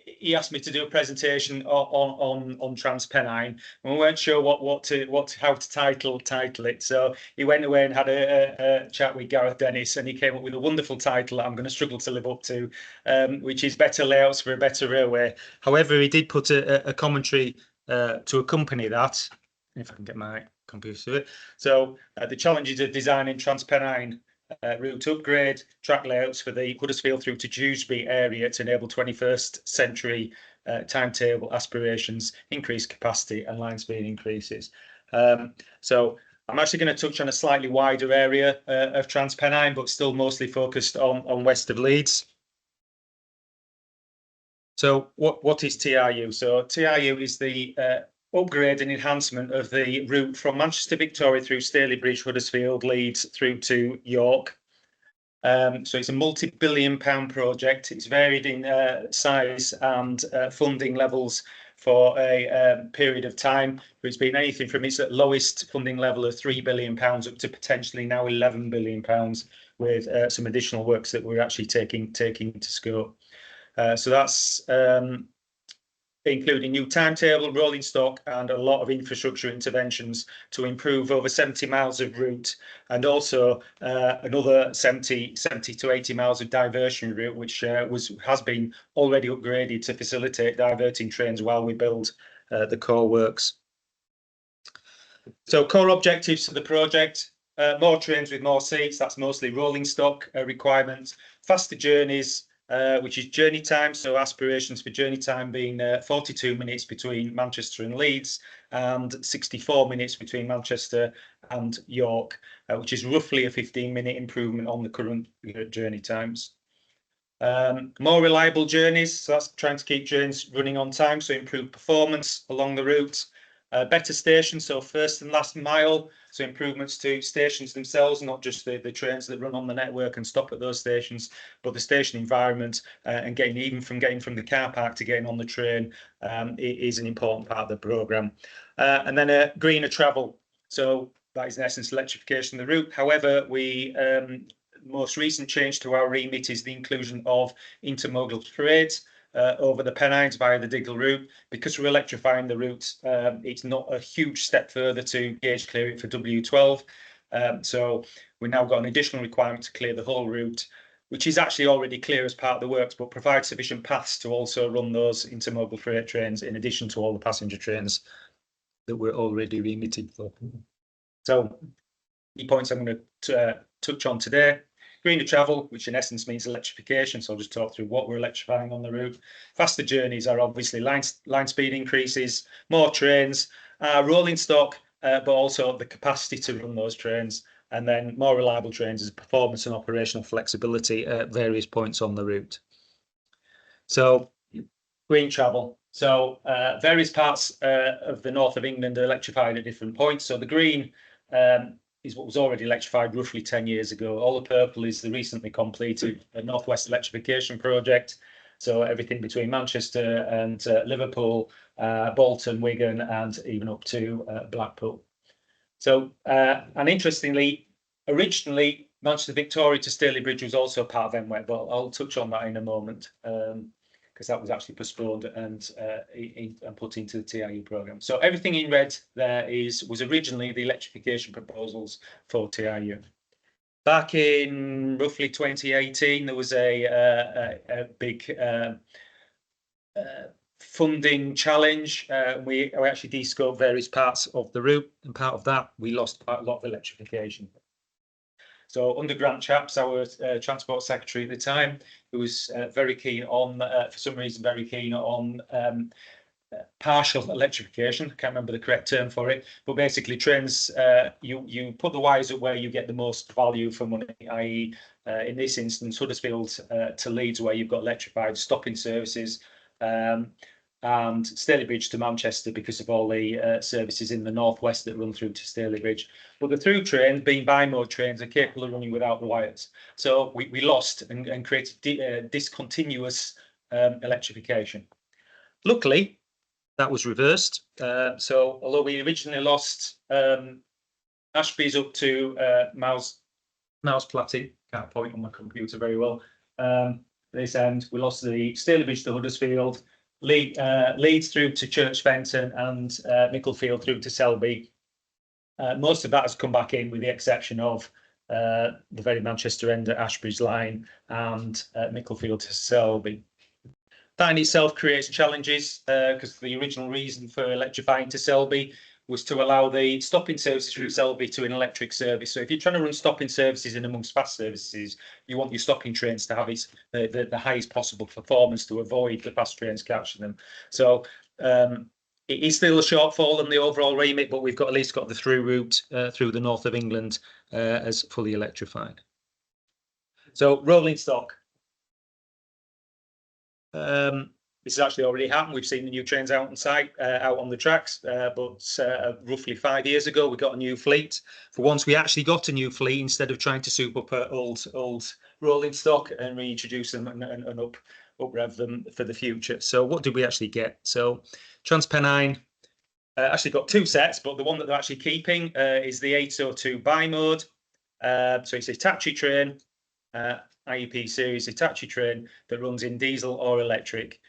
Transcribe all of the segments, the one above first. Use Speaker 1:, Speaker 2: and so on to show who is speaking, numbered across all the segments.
Speaker 1: he asked me to do a presentation on TransPennine, and we weren't sure how to title it. So he went away and had a chat with Gareth Dennis, and he came up with a wonderful title that I'm going to struggle to live up to, which is Better Layouts for a Better Railway. However, he did put a commentary to accompany that, if I can get my computer to it. So the challenges of designing TransPennine route upgrade, track layouts for the Huddersfield through to Dewsbury area to enable 21st century timetable aspirations, increased capacity and line speed increases. So I'm actually going to touch on a slightly wider area of TransPennine, but still mostly focused on west of Leeds. So what is TRU? So TRU is the upgrade and enhancement of the route from Manchester Victoria through Stalybridge, Huddersfield, Leeds through to York. So it's a multi-billion-pound project. It's varied in size and funding levels for a period of time. It's been anything from its lowest funding level of £3 billion up to potentially now £11 billion, with some additional works that we're actually taking to scope. So that's including new timetable, rolling stock, and a lot of infrastructure interventions to improve over 70 miles of route, and also another 70 to 80 miles of diversion route, which has been already upgraded to facilitate diverting trains while we build the core works. So core objectives for the project: more trains with more seats. That's mostly rolling stock requirements. Faster journeys, which is journey time. So aspirations for journey time being 42 minutes between Manchester and Leeds and 64 minutes between Manchester and York, which is roughly a 15-minute improvement on the current journey times. More reliable journeys. So that's trying to keep trains running on time, so improve performance along the route. Better stations, so first and last mile, so improvements to stations themselves, not just the trains that run on the network and stop at those stations, but the station environment, and getting from the car park to getting on the train is an important part of the programme. And then greener travel, so that is in essence electrification of the route. However, most recent change to our remit is the inclusion of intermodal freight over the Pennines via the Diggle route. Because we're electrifying the route, it's not a huge step further to gauge clear it for W12. So we've now got an additional requirement to clear the whole route, which is actually already clear as part of the works, but provides sufficient paths to also run those intermodal freight trains in addition to all the passenger trains that we're already remitted for. So key points I'm going to touch on today: greener travel, which in essence means electrification. So I'll just talk through what we're electrifying on the route. Faster journeys are obviously line speed increases, more trains, rolling stock, but also the capacity to run those trains, and then more reliable trains as performance and operational flexibility at various points on the route. So green travel. So various parts of the north of England are electrified at different points. So the green is what was already electrified roughly 10 years ago. All the purple is the recently completed Northwest Electrification Project. So everything between Manchester and Liverpool, Bolton, Wigan, and even up to Blackpool. So, and interestingly, originally Manchester Victoria to Stalybridge was also part of MWET, but I'll touch on that in a moment, because that was actually postponed and put into the TRU programme. So everything in red there was originally the electrification proposals for TRU. Back in roughly 2018, there was a big funding challenge. We actually de-scoped various parts of the route, and part of that, we lost quite a lot of electrification. So under Grant Chaps, our Transport Secretary at the time, who was very keen on, for some reason, very keen on partial electrification. I can't remember the correct term for it, but basically trains, you put the wires up where you get the most value for money, i.e. In this instance, Huddersfield to Leeds, where you've got electrified stopping services, and Stalybridge to Manchester because of all the services in the northwest that run through to Stalybridge. But the through trains, being bi-mode trains, are capable of running without the wires. So we lost and created discontinuous electrification. Luckily, that was reversed. So although we originally lost Ashby's up to Miles Platty, can't point on my computer very well, this end. We lost the Stalybridge to Huddersfield, Leeds through to Church Fenton, and Micklefield through to Selby. Most of that has come back in, with the exception of the very Manchester end at Ashbridge Line and Micklefield to Selby. That in itself creates challenges, because the original reason for electrifying to Selby was to allow the stopping services through Selby to an electric service. So if you're trying to run stopping services in amongst fast services, you want your stopping trains to have the highest possible performance to avoid the fast trains catching them. So it is still a shortfall in the overall remit, but we've at least got the through route through the north of England as fully electrified. So rolling stock. This has actually already happened. We've seen the new trains out on site, out on the tracks, but roughly 5 years ago, we got a new fleet. For once, we actually got a new fleet instead of trying to soup up old rolling stock and reintroduce them and up-rev them for the future. So what did we actually get? So TransPennine actually got 2 sets, but the one that they're actually keeping is the 802 bi-mode. So it's a Hitachi train, IEP series Hitachi train that runs in diesel or electric.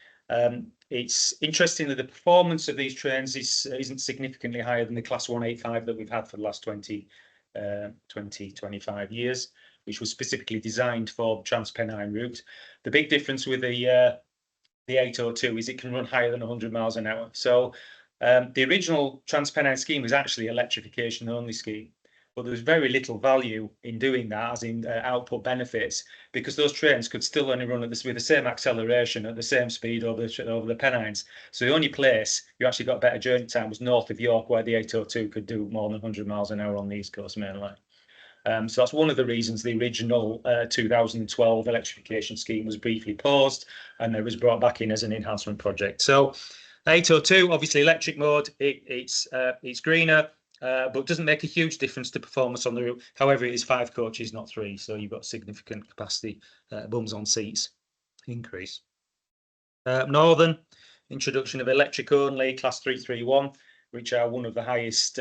Speaker 1: It's interesting that the performance of these trains isn't significantly higher than the Class 185 that we've had for the last 25 years, which was specifically designed for the TransPennine route. The big difference with the 802 is it can run higher than 100 miles an hour. So the original TransPennine scheme was actually electrification only scheme, but there was very little value in doing that, as in output benefits, because those trains could still only run with the same acceleration at the same speed over the Pennines. So the only place you actually got better journey time was north of York, where the 802 could do more than 100 miles an hour on the East Coast Main Line. So that's one of the reasons the original 2012 electrification scheme was briefly paused, and it was brought back in as an enhancement project. So 802, obviously electric mode, it's greener, but doesn't make a huge difference to performance on the route. However, it is 5 coaches, not 3, so you've got significant capacity bums on seats increase. Northern, introduction of electric only Class 331, which are one of the highest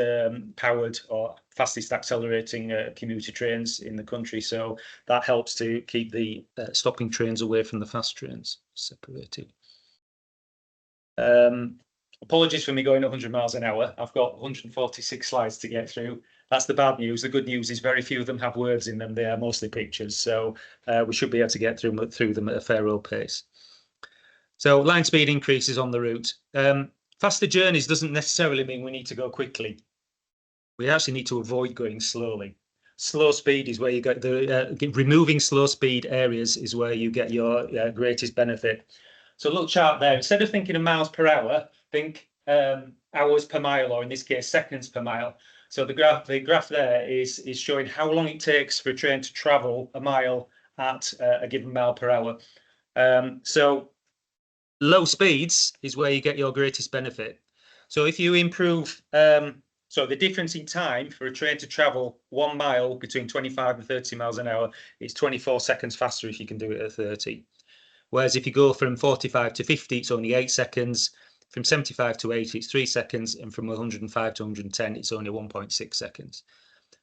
Speaker 1: powered or fastest accelerating commuter trains in the country. So that helps to keep the stopping trains away from the fast trains separated. Apologies for me going 100 miles an hour. I've got 146 slides to get through. That's the bad news. The good news is very few of them have words in them. They are mostly pictures. So we should be able to get through them at a fair old pace. So line speed increases on the route. Faster journeys doesn't necessarily mean we need to go quickly. We actually need to avoid going slowly. Slow speed is where you get removing slow speed areas is where you get your greatest benefit. So look chart there. Instead of thinking of miles per hour, think hours per mile, or in this case, seconds per mile. So the graph there is showing how long it takes for a train to travel a mile at a given mile per hour. So low speeds is where you get your greatest benefit. So if you improve, so the difference in time for a train to travel 1 mile between 25 and 30 miles an hour is 24 seconds faster if you can do it at 30. Whereas if you go from 45 to 50, it's only 8 seconds. From 75 to 80, it's 3 seconds. And from 105 to 110, it's only 1.6 seconds.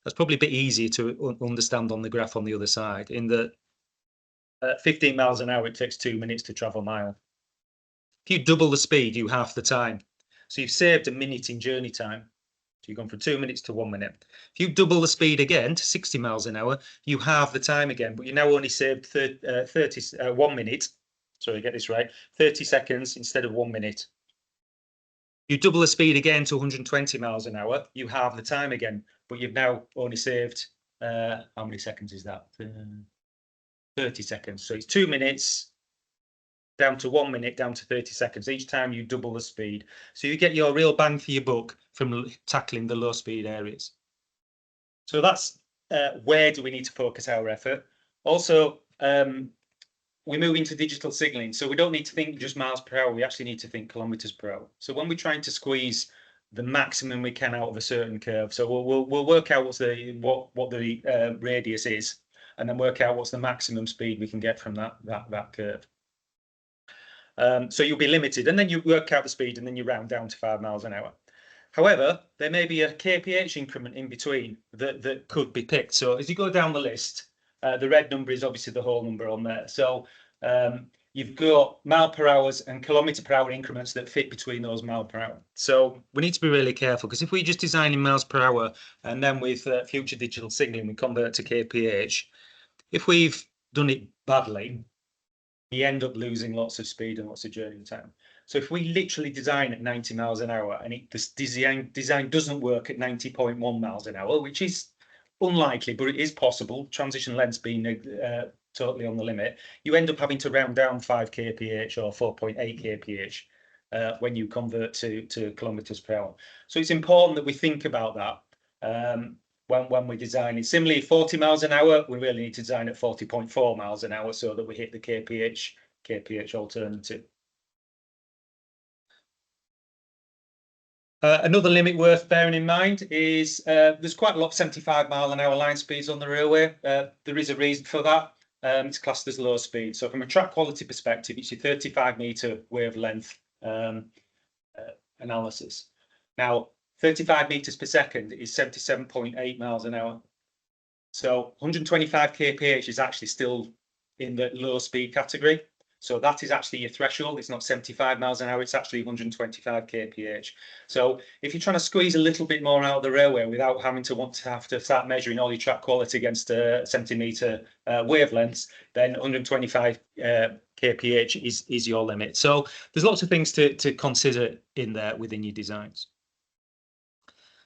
Speaker 1: That's probably a bit easier to understand on the graph on the other side. In the 15 miles an hour, it takes 2 minutes to travel a mile. If you double the speed, you halve the time. So you've saved a minute in journey time. So you've gone from 2 minutes to 1 minute. If you double the speed again to 60 miles an hour, you halve the time again, but you now only saved 1 minute. Sorry, get this right. 30 seconds instead of 1 minute. You double the speed again to 120 miles an hour, you halve the time again, but you've now only saved, how many seconds is that? 30 seconds. So it's 2 minutes down to 1 minute, down to 30 seconds. Each time you double the speed. So you get your real bang for your buck from tackling the low speed areas. So that's where do we need to focus our effort. Also, we move into digital signalling. So we don't need to think just miles per hour. We actually need to think kilometers per hour. So when we're trying to squeeze the maximum we can out of a certain curve, so we'll work out what the radius is, and then work out what's the maximum speed we can get from that curve. So you'll be limited, and then you work out the speed, and then you round down to 5 miles an hour. However, there may be a kph increment in between that could be picked. So as you go down the list, the red number is obviously the whole number on there. So you've got mile per hours and kilometre per hour increments that fit between those mile per hour. So we need to be really careful, because if we just design in miles per hour and then with future digital signalling we convert to kph, if we've done it badly, you end up losing lots of speed and lots of journey time. So if we literally design at 90 miles an hour and this design doesn't work at 90.1 miles an hour, which is unlikely, but it is possible, transition lengths being totally on the limit, you end up having to round down 5 kph or 4.8 kph when you convert to kilometers per hour. So it's important that we think about that when we're designing. Similarly, 40 miles an hour, we really need to design at 40.4 miles an hour so that we hit the kph alternative. Another limit worth bearing in mind is there's quite a lot of 75 mile an hour line speeds on the railway. There is a reason for that. It's classed as low speed. So from a track quality perspective, it's your 35-metre wavelength analysis. Now, 35 metres per second is 77.8 miles an hour. So 125 kph is actually still in the low speed category. So that is actually your threshold. It's not 75 miles an hour, it's actually 125 kph. So if you're trying to squeeze a little bit more out of the railway without having to have to start measuring all your track quality against centimetre wavelengths, then 125 kph is your limit. So there's lots of things to consider in there within your designs.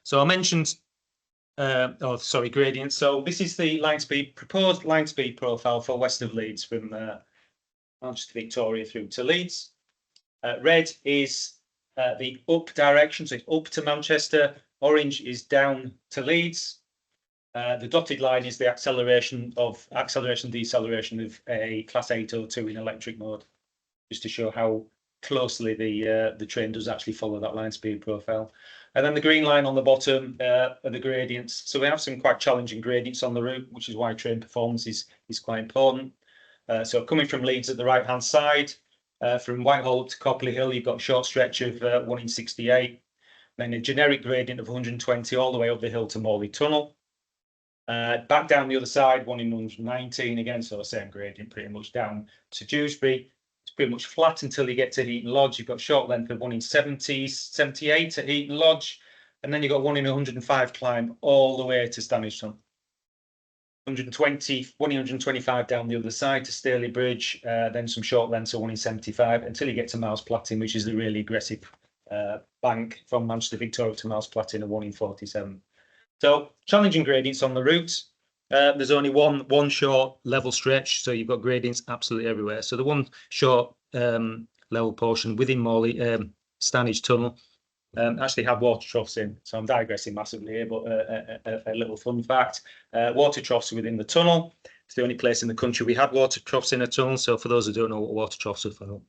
Speaker 1: So I mentioned gradients. So this is the proposed line speed profile for west of Leeds from Manchester Victoria through to Leeds. Red is the up direction, so it's up to Manchester. Orange is down to Leeds. The dotted line is the acceleration deceleration of a Class 802 in electric mode, just to show how closely the train does actually follow that line speed profile. And then the green line on the bottom are the gradients. So we have some quite challenging gradients on the route, which is why train performance is quite important. So coming from Leeds at the right-hand side, from Whitehall up to Copley Hill, you've got a short stretch of 1 in 68, then a generic gradient of 120 all the way up the hill to Morley Tunnel. Back down the other side, 1 in 119 again, so the same gradient pretty much down to Dewsbury. It's pretty much flat until you get to Heaton Lodge. You've got short length of 1 in 70, 78 at Heaton Lodge, and then you've got 1 in 105 climb all the way to Stanage Tunnel. 1 in 125 down the other side to Staley Bridge, then some short lengths of 1 in 75 until you get to Miles Platting, which is the really aggressive bank from Manchester Victoria to Miles Platting of 1 in 47. So challenging gradients on the route. There's only one short level stretch, so you've got gradients absolutely everywhere. So the one short level portion within Morley Stanage Tunnel actually have water troughs in. So I'm digressing massively here, but a little fun fact. Water troughs within the tunnel. It's the only place in the country we had water troughs in a tunnel. So for those who don't know what water troughs are for,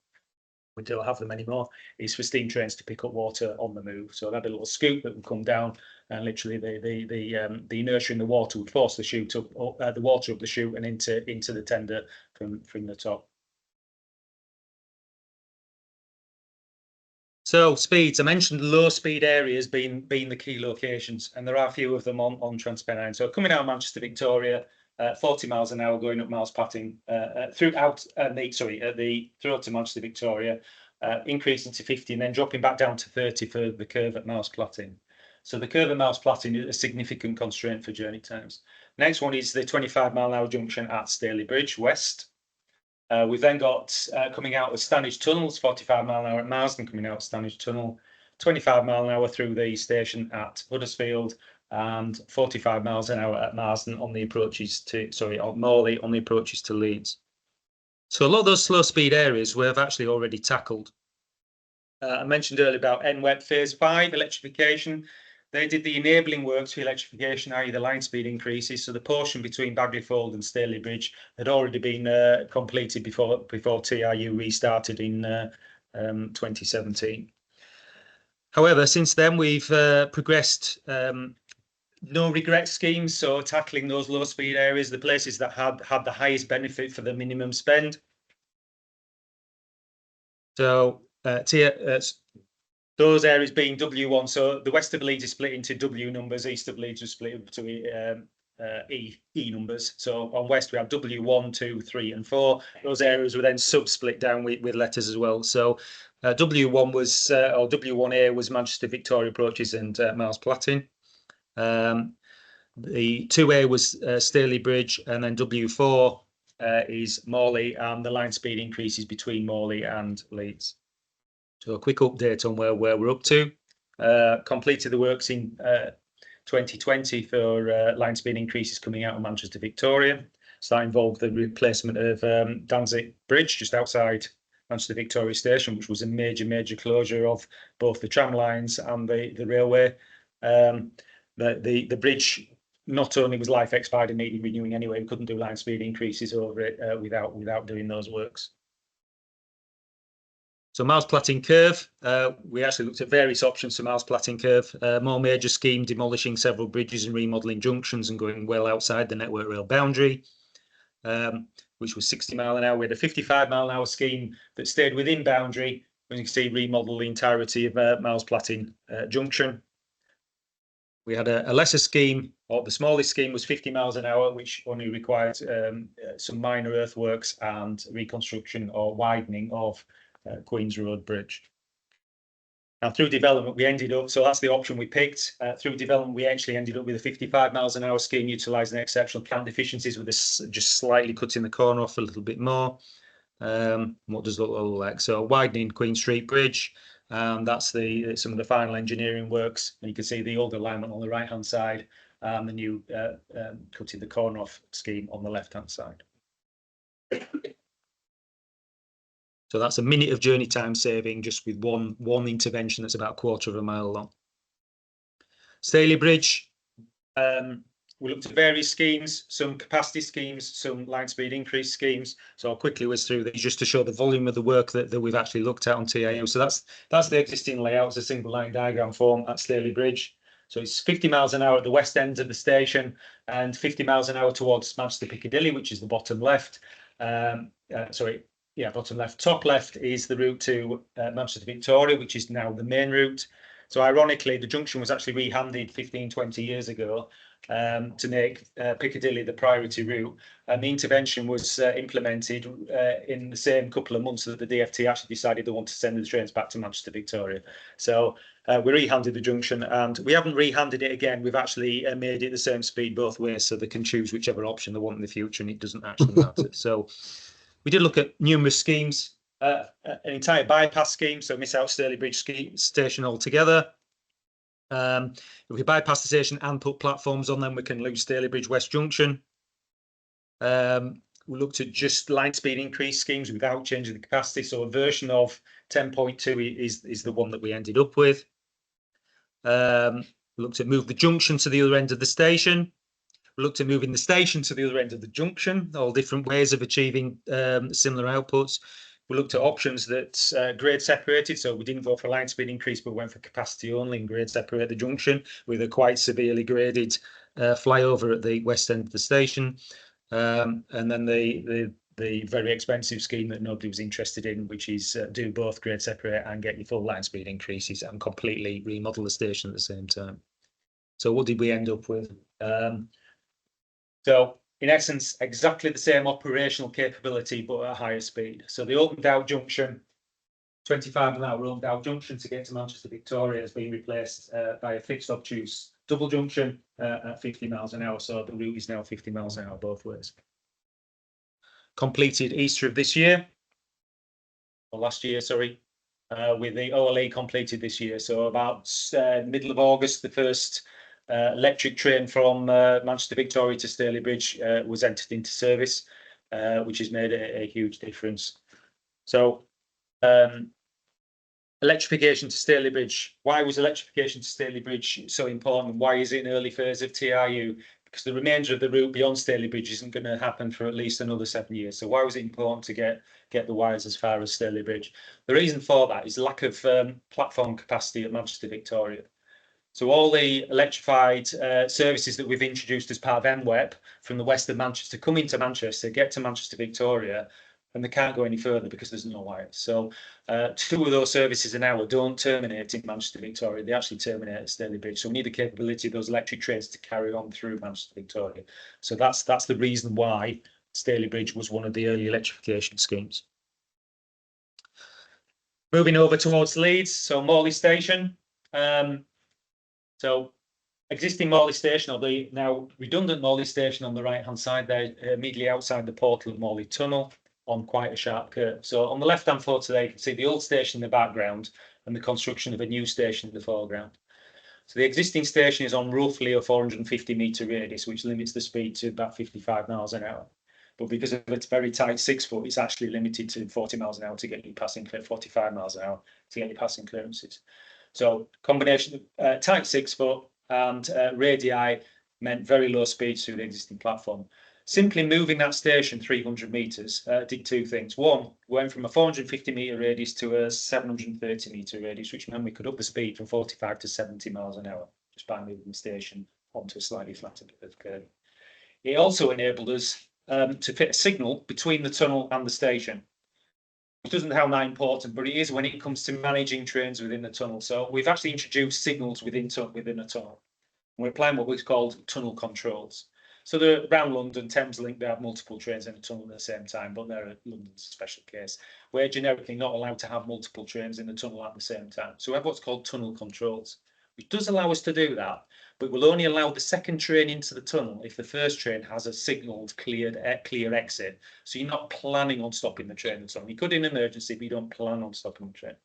Speaker 1: we don't have them anymore. It's for steam trains to pick up water on the move. So they had a little scoop that would come down, and literally the inertia in the water would force the chute up, the water up the chute and into the tender from the top. So speeds, I mentioned low speed areas being the key locations, and there are a few of them on Transpennine. So coming out of Manchester Victoria, 40 miles an hour going up Miles Platting throughout to Manchester Victoria, increasing to 50 and then dropping back down to 30 for the curve at Miles Platting. So the curve at Miles Platting is a significant constraint for journey times. Next one is the 25 mile an hour junction at Staley Bridge West. We've then got coming out of Stanage Tunnels, 45 mile an hour at Marsden, coming out of Stanage Tunnel, 25 mile an hour through the station at Huddersfield, and 45 miles an hour at Marsden on the approaches to, Morley on the approaches to Leeds. So a lot of those slow speed areas we have actually already tackled. I mentioned earlier about NWEP Phase 5 electrification. They did the enabling works for electrification, i.e. the line speed increases. So the portion between Bagley Fold and Staley Bridge had already been completed before TRU restarted in 2017. However, since then we've progressed no regret schemes, so tackling those low speed areas, the places that had the highest benefit for the minimum spend. So those areas being W1, so the west of Leeds is split into W numbers, east of Leeds was split into E numbers. So on west we have W1, 2, 3, and 4. Those areas were then sub-split down with letters as well. So W1 was or W1A was Manchester Victoria approaches and Miles Platting. The 2A was Staley Bridge, and then W4 is Morley, and the line speed increases between Morley and Leeds. So a quick update on where we're up to. Completed the works in 2020 for line speed increases coming out of Manchester Victoria. So that involved the replacement of Danzig Bridge just outside Manchester Victoria Station, which was a major closure of both the tram lines and the railway. The bridge not only was life expired and needed renewing anyway, we couldn't do line speed increases over it without doing those works. So Miles Platting curve, we actually looked at various options for Miles Platting curve. More major scheme, demolishing several bridges and remodelling junctions and going well outside the Network Rail boundary, which was 60 mile an hour. We had a 55 mile an hour scheme that stayed within boundary. As you can see, remodel the entirety of Miles Platting junction. We had a lesser scheme, or the smallest scheme was 50 miles an hour, which only required some minor earthworks and reconstruction or widening of Queen's Road Bridge. Now, through development, we ended up, so that's the option we picked. Through development, we actually ended up with a 55 miles an hour scheme utilising exceptional cant deficiencies with this just slightly cutting the corner off a little bit more. What does it look like? So widening Queen Street Bridge. That's some of the final engineering works. And you can see the old alignment on the right-hand side and the new cutting the corner off scheme on the left-hand side. So that's a minute of journey time saving just with one intervention that's about a quarter of a mile long. Staley Bridge, we looked at various schemes, some capacity schemes, some line speed increase schemes. So I'll quickly whiz through these just to show the volume of the work that we've actually looked at on TIU. So that's the existing layout. It's a single line diagram form at Staley Bridge. So it's 50 miles an hour at the west end of the station and 50 miles an hour towards Manchester Piccadilly, which is the bottom left. Bottom left. Top left is the route to Manchester Victoria, which is now the main route. So ironically, the junction was actually rehanded 15-20 years ago to make Piccadilly the priority route. And the intervention was implemented in the same couple of months that the DfT actually decided they want to send the trains back to Manchester Victoria. So we rehanded the junction, and we haven't rehanded it again. We've actually made it the same speed both ways, so they can choose whichever option they want in the future, and it doesn't actually matter. So we did look at numerous schemes, an entire bypass scheme, so miss out Staley Bridge station altogether. If we bypass the station and put platforms on them, we can lose Staley Bridge West Junction. We looked at just line speed increase schemes without changing the capacity. So a version of 10.2 is the one that we ended up with. We looked at move the junction to the other end of the station. We looked at moving the station to the other end of the junction, all different ways of achieving similar outputs. We looked at options that grade separated, so we didn't go for a line speed increase, but went for capacity only and grade separate the junction with a quite severely graded flyover at the west end of the station. And then the very expensive scheme that nobody was interested in, which is do both grade separate and get your full line speed increases and completely remodel the station at the same time. So what did we end up with? So in essence, exactly the same operational capability, but at a higher speed. So the opened out junction, 25 mile an hour opened out junction to get to Manchester Victoria has been replaced by a fixed obtuse double junction at 50 miles an hour. So the route is now 50 miles an hour both ways. Completed Easter of this year, or last year, sorry, with the OLE completed this year. So about middle of August, the first electric train from Manchester Victoria to Staley Bridge was entered into service, which has made a huge difference. So electrification to Staley Bridge. Why was electrification to Staley Bridge so important? Why is it an early phase of TIU? Because the remainder of the route beyond Staley Bridge isn't going to happen for at least another 7 years. So why was it important to get the wires as far as Staley Bridge? The reason for that is lack of platform capacity at Manchester Victoria. So all the electrified services that we've introduced as part of MWEP from the west of Manchester come into Manchester, get to Manchester Victoria, and they can't go any further because there's no wires. So 2 of those services an hour don't terminate in Manchester Victoria. They actually terminate at Stalybridge. So we need the capability of those electric trains to carry on through Manchester Victoria. So that's the reason why Stalybridge was one of the early electrification schemes. Moving over towards Leeds, so Morley Station. So existing Morley Station, or the now redundant Morley Station on the right-hand side there, immediately outside the portal of Morley Tunnel on quite a sharp curve. So on the left-hand photo there, you can see the old station in the background and the construction of a new station in the foreground. So the existing station is on roughly a 450-metre radius, which limits the speed to about 55 miles an hour. But because of its very tight 6 foot, it's actually limited to 40 miles an hour to get you passing, 45 miles an hour to get you passing clearances. So combination of tight 6 foot and radii meant very low speeds through the existing platform. Simply moving that station 300 metres did 2 things. One, we went from a 450-metre radius to a 730-metre radius, which meant we could up the speed from 45 to 70 miles an hour just by moving the station onto a slightly flatter curve. It also enabled us to fit a signal between the tunnel and the station. It doesn't sound that important, but it is when it comes to managing trains within the tunnel. So we've actually introduced signals within a tunnel. We're applying what we've called tunnel controls. So around London, Thameslink, they have multiple trains in a tunnel at the same time, but they're London's a special case. We're generically not allowed to have multiple trains in the tunnel at the same time. So we have what's called tunnel controls, which does allow us to do that, but will only allow the second train into the tunnel if the first train has a signalled clear exit. So you're not planning on stopping the train in the tunnel. You could in emergency, but you don't plan on stopping the train.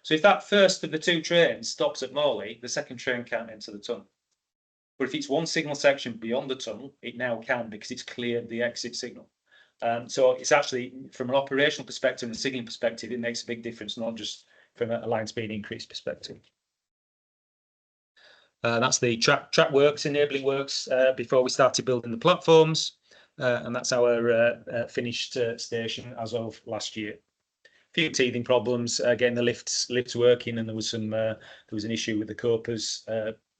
Speaker 1: So if that first of the 2 trains stops at Morley, the second train can't enter the tunnel. But if it's one signal section beyond the tunnel, it now can because it's cleared the exit signal. So it's actually, from an operational perspective and a signalling perspective, it makes a big difference, not just from a line speed increase perspective. That's the track works, enabling works before we started building the platforms. And that's our finished station as of last year. A few teething problems, getting the lifts working, and there was an issue with the copers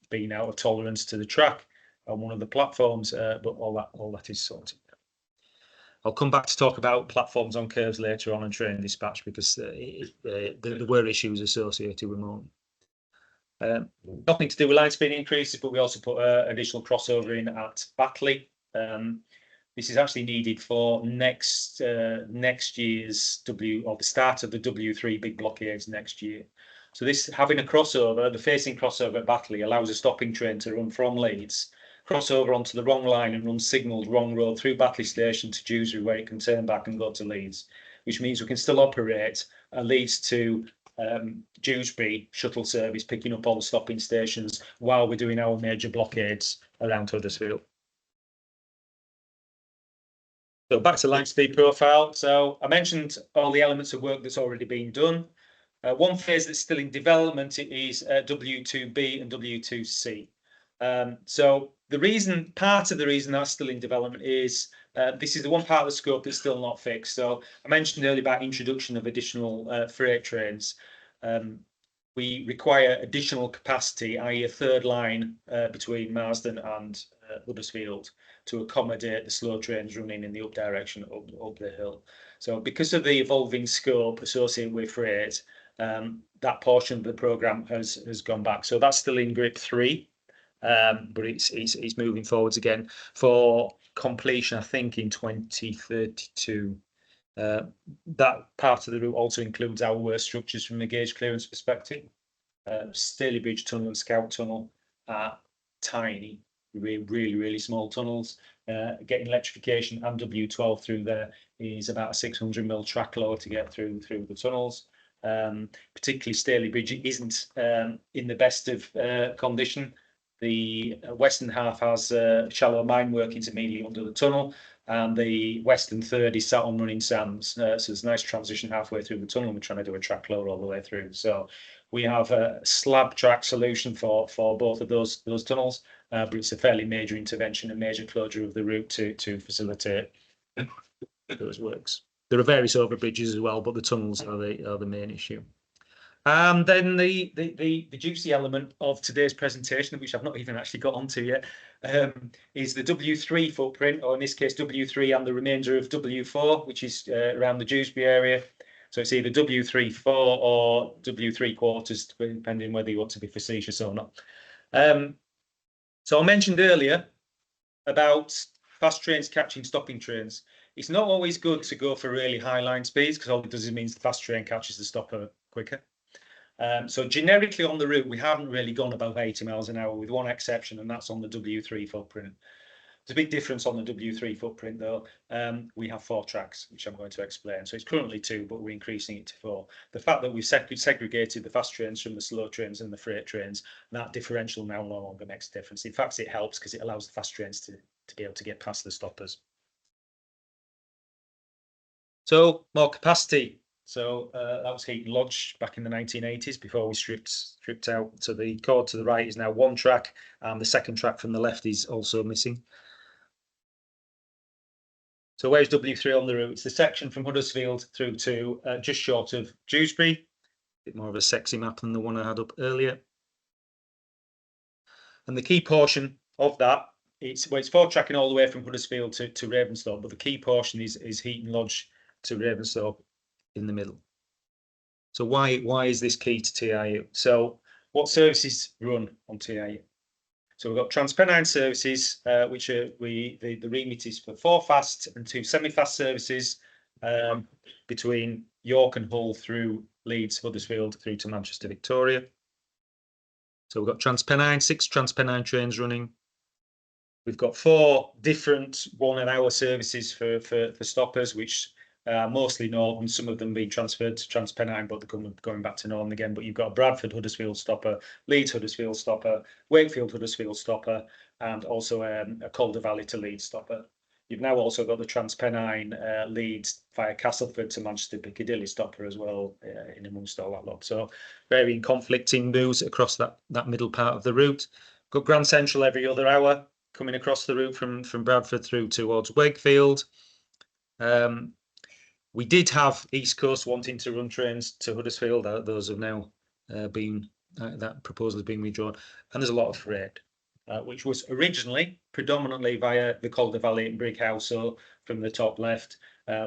Speaker 1: being out of tolerance to the track on one of the platforms, but all that is sorted. I'll come back to talk about platforms on curves later on and train dispatch because there were issues associated with them. Nothing to do with line speed increases, but we also put additional crossover in at Batley. This is actually needed for next year's the start of the W3 big blockades next year. So this having a crossover, the facing crossover at Batley allows a stopping train to run from Leeds, cross over onto the wrong line and run signalled wrong road through Batley Station to Dewsbury, where it can turn back and go to Leeds, which means we can still operate a Leeds to Dewsbury shuttle service, picking up all the stopping stations while we're doing our major blockades around Huddersfield. So back to line speed profile. So I mentioned all the elements of work that's already been done. One phase that's still in development is W2B and W2C. So part of the reason that's still in development is this is the one part of the scope that's still not fixed. So I mentioned earlier about introduction of additional freight trains. We require additional capacity, i.e. a third line between Marsden and Huddersfield to accommodate the slow trains running in the up direction up the hill. So because of the evolving scope associated with freight, that portion of the programme has gone back. So that's still in grip 3, but it's moving forwards again for completion, I think, in 2032. That part of the route also includes our worst structures from a gauge clearance perspective. Stalybridge Tunnel and Scout Tunnel are tiny, really small tunnels. Getting electrification and W12 through there is about a 600 mil track lower to get through the tunnels. Particularly Stalybridge isn't in the best of condition. The western half has shallow mine workings immediately under the tunnel, and the western third is sat on running sands. So there's a nice transition halfway through the tunnel, and we're trying to do a track lower all the way through. So we have a slab track solution for both of those tunnels, but it's a fairly major intervention and major closure of the route to facilitate those works. There are various overbridges as well, but the tunnels are the main issue. Then the juicy element of today's presentation, which I've not even actually got onto yet, is the W3 footprint, or in this case W3 and the remainder of W4, which is around the Dewsbury area. So it's either W3/4 or W3/4, depending whether you want to be facetious or not. So I mentioned earlier about fast trains catching stopping trains. It's not always good to go for really high line speeds, because all it does is means the fast train catches the stopper quicker. So generically on the route, we haven't really gone above 80 miles an hour, with one exception, and that's on the W3 footprint. There's a big difference on the W3 footprint, though. We have 4 tracks, which I'm going to explain. So it's currently 2, but we're increasing it to 4. The fact that we've segregated the fast trains from the slow trains and the freight trains, that differential now no longer makes a difference. In fact, it helps, because it allows the fast trains to be able to get past the stoppers. So more capacity. So that was Heaton Lodge back in the 1980s, before we stripped out. So the chord to the right is now 1 track, and the second track from the left is also missing. So where's W3 on the route? It's the section from Huddersfield through to just short of Dewsbury. A bit more of a sexy map than the one I had up earlier. And the key portion of that, it's 4 tracking all the way from Huddersfield to Ravensthorpe, but the key portion is Heaton Lodge to Ravensthorpe in the middle. So why is this key to TIU? So what services run on TIU? So we've got TransPennine services, which are the remit is for 4 fast and 2 semi-fast services between York and Hull, through Leeds, Huddersfield, through to Manchester, Victoria. So we've got TransPennine, 6 TransPennine trains running. We've got 4 different 1-hour services for stoppers, which mostly Northern, some of them being transferred to TransPennine, but they're going back to Northern again. But you've got a Bradford Huddersfield stopper, Leeds Huddersfield stopper, Wakefield Huddersfield stopper, and also a Calder Valley to Leeds stopper. You've now also got the TransPennine Leeds via Castleford to Manchester Piccadilly stopper as well, in amongst all that lot. So varying conflicting moves across that middle part of the route. Got Grand Central every other hour coming across the route from Bradford through towards Wakefield. We did have East Coast wanting to run trains to Huddersfield. Those have now been, that proposal has been withdrawn. And there's a lot of freight, which was originally predominantly via the Calder Valley and Brighouse. So from the top left,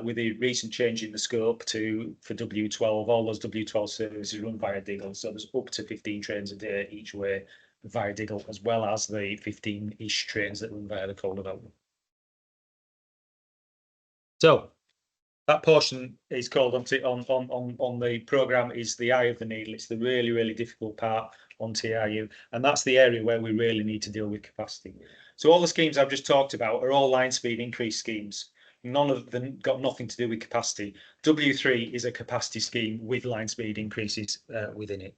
Speaker 1: with the recent change in the scope for W12, all those W12 services run via Diggle. So there's up to 15 trains a day each way via Diggle, as well as the 15-ish trains that run via the Calder Valley. So that portion is called on the programme is the eye of the needle. It's the really, really difficult part on TIU, and that's the area where we really need to deal with capacity. So all the schemes I've just talked about are all line speed increase schemes. None of them got nothing to do with capacity. W3 is a capacity scheme with line speed increases within it.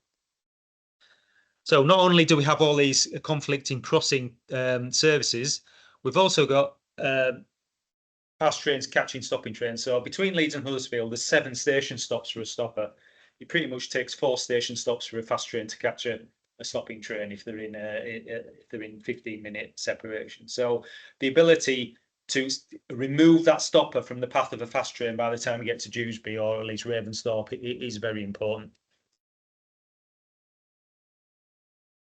Speaker 1: So not only do we have all these conflicting crossing services, we've also got fast trains catching stopping trains. So between Leeds and Huddersfield, there's 7 station stops for a stopper. It pretty much takes 4 station stops for a fast train to catch a stopping train if they're in 15-minute separation. So the ability to remove that stopper from the path of a fast train by the time we get to Dewsbury, or at least Ravensthorpe, it is very important.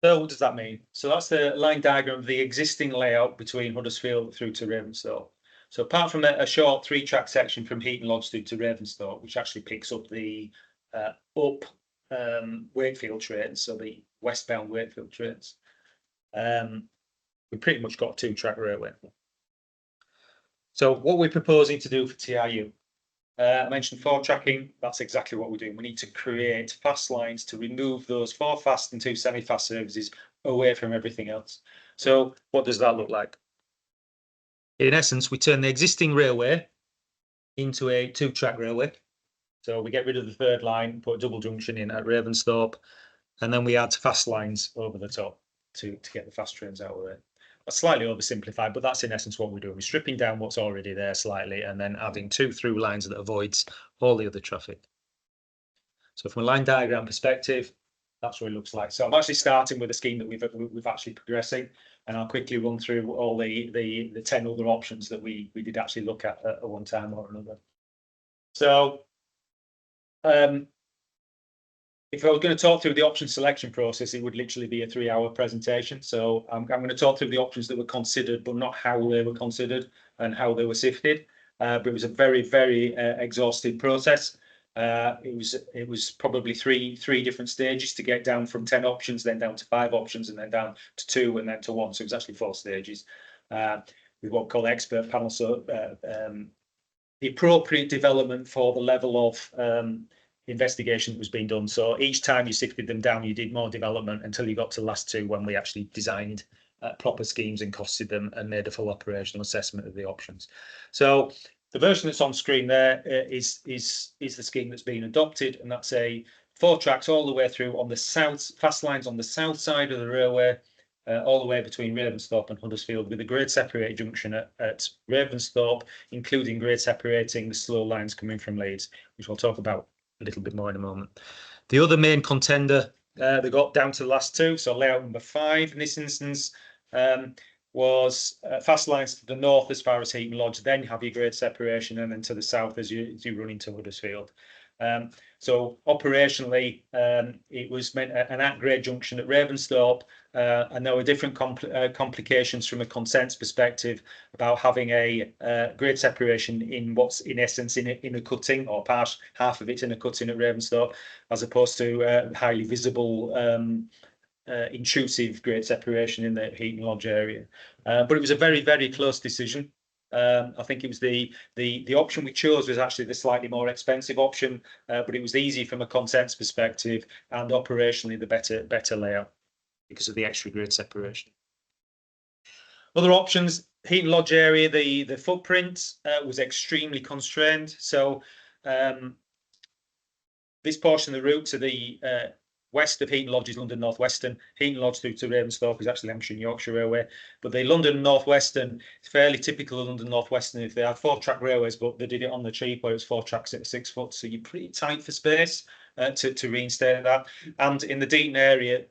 Speaker 1: So what does that mean? So that's the line diagram of the existing layout between Huddersfield through to Ravensthorpe. So apart from a short 3-track section from Heaton Lodge through to Ravensthorpe, which actually picks up the Wakefield trains, so the westbound Wakefield trains, we pretty much got a 2-track railway. So what we're proposing to do for TIU, I mentioned 4 tracking. That's exactly what we're doing. We need to create fast lines to remove those 4 fast and 2 semi-fast services away from everything else. So what does that look like? In essence, we turn the existing railway into a 2-track railway. So we get rid of the 3rd line, put a double junction in at Ravensthorpe, and then we add fast lines over the top to get the fast trains out of it. That's slightly oversimplified, but that's in essence what we're doing. We're stripping down what's already there slightly and then adding 2 through lines that avoids all the other traffic. So from a line diagram perspective, that's what it looks like. So I'm actually starting with a scheme that we've actually progressing, and I'll quickly run through all the 10 other options that we did actually look at one time or another. So If I was going to talk through the option selection process, it would literally be a 3-hour presentation. So I'm going to talk through the options that were considered, but not how they were considered and how they were sifted. But it was a very, very exhaustive process. It was probably three different stages to get down from 10 options, then down to 5 options, and then down to 2, and then to 1. So it was actually 4 stages with what we call expert panel. So the appropriate development for the level of investigation that was being done. So each time you sifted them down, you did more development until you got to the last 2, when we actually designed proper schemes and costed them and made a full operational assessment of the options. So the version that's on screen there is the scheme that's been adopted, and that's a 4 tracks all the way through on the south, fast lines on the south side of the railway, all the way between Ravensthorpe and Huddersfield, with a grade separated junction at Ravensthorpe, including grade separating the slow lines coming from Leeds, which we'll talk about a little bit more in a moment. The other main contender that got down to the last 2, so layout number 5 in this instance, was fast lines to the north as far as Heaton Lodge, then have your grade separation, and then to the south as you run into Huddersfield. So operationally, it was meant an at-grade junction at Ravensthorpe, and there were different complications from a consents perspective about having a grade separation in what's in essence in a cutting, or half of it's in a cutting at Ravensthorpe, as opposed to highly visible intrusive grade separation in the Heaton Lodge area. But it was a very, very close decision. I think it was the option we chose was actually the slightly more expensive option, but it was easy from a consents perspective, and operationally the better layout because of the extra grade separation. Other options, Heaton Lodge area, the footprint was extremely constrained. So this portion of the route to the west of Heaton Lodge is London North Western. Heaton Lodge through to Ravensthorpe is actually Hampshire and Yorkshire Railway. But the London North Western is fairly typical of London North Western. If they had 4-track railways, but they did it on the cheap, where it was 4 tracks at 6 foot. So you're pretty tight for space to reinstate that. And in the Deaton area,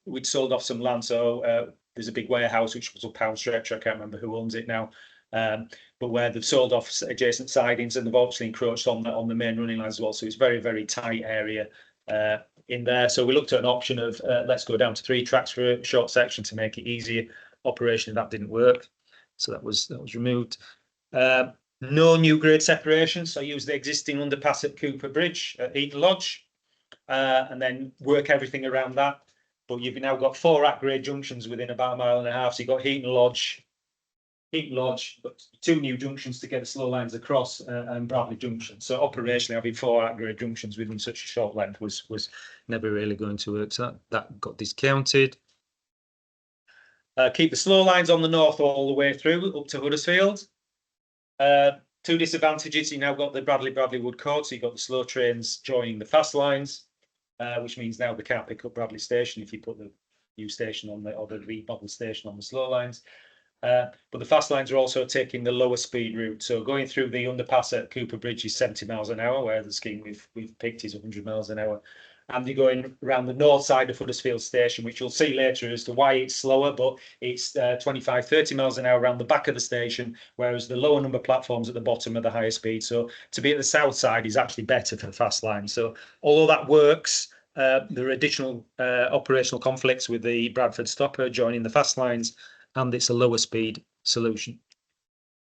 Speaker 1: we'd sold off some land. So there's a big warehouse which was a pound stretcher. I can't remember who owns it now. But where they've sold off adjacent sidings, and they've obviously encroached on the main running lines as well. So it's very, very tight area in there. So we looked at an option of let's go down to 3 tracks for a short section to make it easier. Operationally, that didn't work, so that was removed. No new grade separation, so use the existing underpass at Cooper Bridge at Heaton Lodge, and then work everything around that. But you've now got 4 at-grade junctions within about 1.5 miles. So you've got Heaton Lodge, but 2 new junctions to get the slow lines across, and Bradley Junction. So operationally, having 4 at-grade junctions within such a short length was never really going to work. So that got discounted. Keep the slow lines on the north all the way through up to Huddersfield. 2 disadvantages: you now got the Bradley Wood Court, so you've got the slow trains joining the fast lines, which means now they can't pick up Bradley Station if you put the new station on or the remodel station on the slow lines. But the fast lines are also taking the lower speed route. So going through the underpass at Cooper Bridge is 70 miles an hour, where the scheme we've picked is 100 miles an hour. And you're going around the north side of Huddersfield Station, which you'll see later as to why it's slower, but it's 25, 30 miles an hour around the back of the station, whereas the lower number platforms at the bottom are the higher speed. So to be at the south side is actually better for the fast line. So although that works, there are additional operational conflicts with the Bradford stopper joining the fast lines, and it's a lower speed solution.